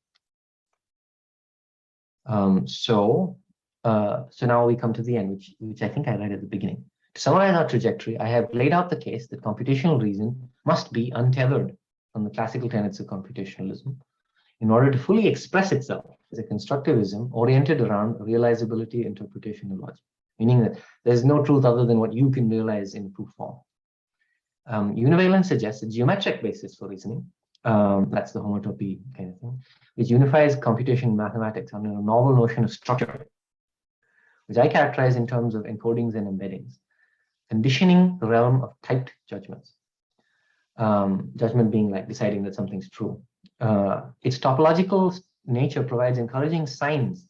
So now we come to the end, which I think I read at the beginning. To summarize our trajectory, I have laid out the case that computational reason must be untethered from the classical tenets of computationalism in order to fully express itself as a constructivism oriented around realizability, interpretation, and logic, meaning that there's no truth other than what you can realize in proof form. Univalence suggests a geometric basis for reasoning. That's the homotopy kind of thing, which unifies computation and mathematics under a novel notion of structure, which I characterize in terms of encodings and embeddings, conditioning the realm of typed judgments. Judgment being like deciding that something's true. Its topological nature provides encouraging signs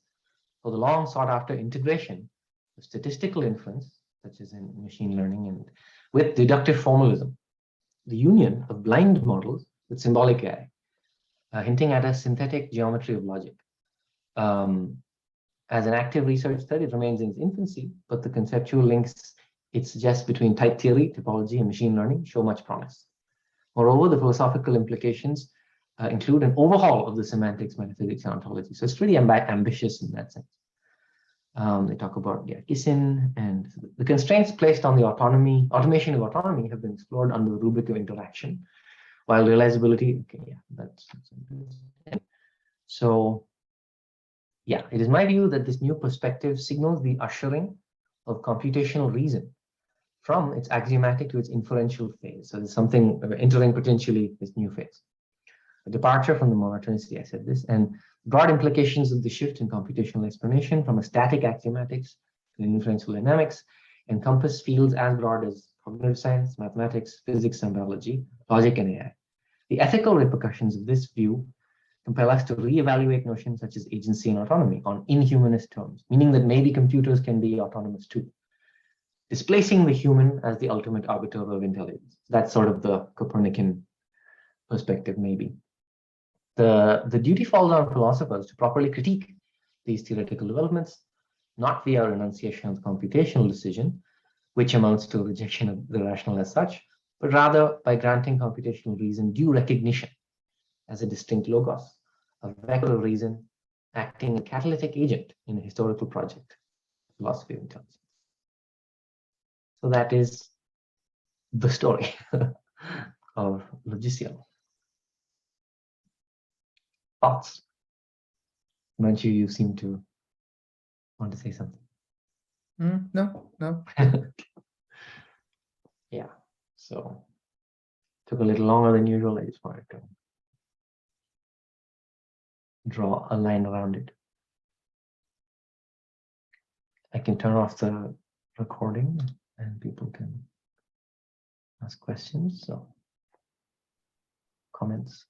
for the long sought after integration of statistical inference, such as in machine learning, and with deductive formalism, the union of blind models with symbolic AI, hinting at a synthetic geometry of logic. as an active research study, it remains in its infancy, but the conceptual links it suggests between type theory, topology, and machine learning show much promise. Moreover, the philosophical implications include an overhaul of the semantics, metaphysics, and ontology. So it's really ambitious in that sense. They talk about Dialectic, and the constraints placed on the automation of autonomy have been explored under the rubric of interaction, while realizability, okay, yeah, that's so. Yeah, it is my view that this new perspective signals the ushering of computational reason from its axiomatic to its inferential phase. So there's something entering potentially this new phase. A departure from the monotonicity, I said this, and broad implications of the shift in computational explanation from a static axiomatics to inferential dynamics encompass fields as broad as cognitive science, mathematics, physics, and biology, logic, and AI. The ethical repercussions of this view compel us to reevaluate notions such as agency and autonomy on inhumanist terms, meaning that maybe computers can be autonomous too, displacing the human as the ultimate arbiter of intelligence. That's sort of the Copernican perspective, maybe. The duty falls on philosophers to properly critique these theoretical developments, not via renunciation of the computational decision, which amounts to a rejection of the rational as such, but rather by granting computational reason due recognition as a distinct logos, a vector of reason acting a catalytic agent in a historical project, philosophy of intelligence. So that is the story of Logiciel. Thoughts? Manchu, you seem to want to say something. No. Yeah, so took a little longer than usual. I just wanted to draw a line around it. I can turn off the recording and people can ask questions, so comments.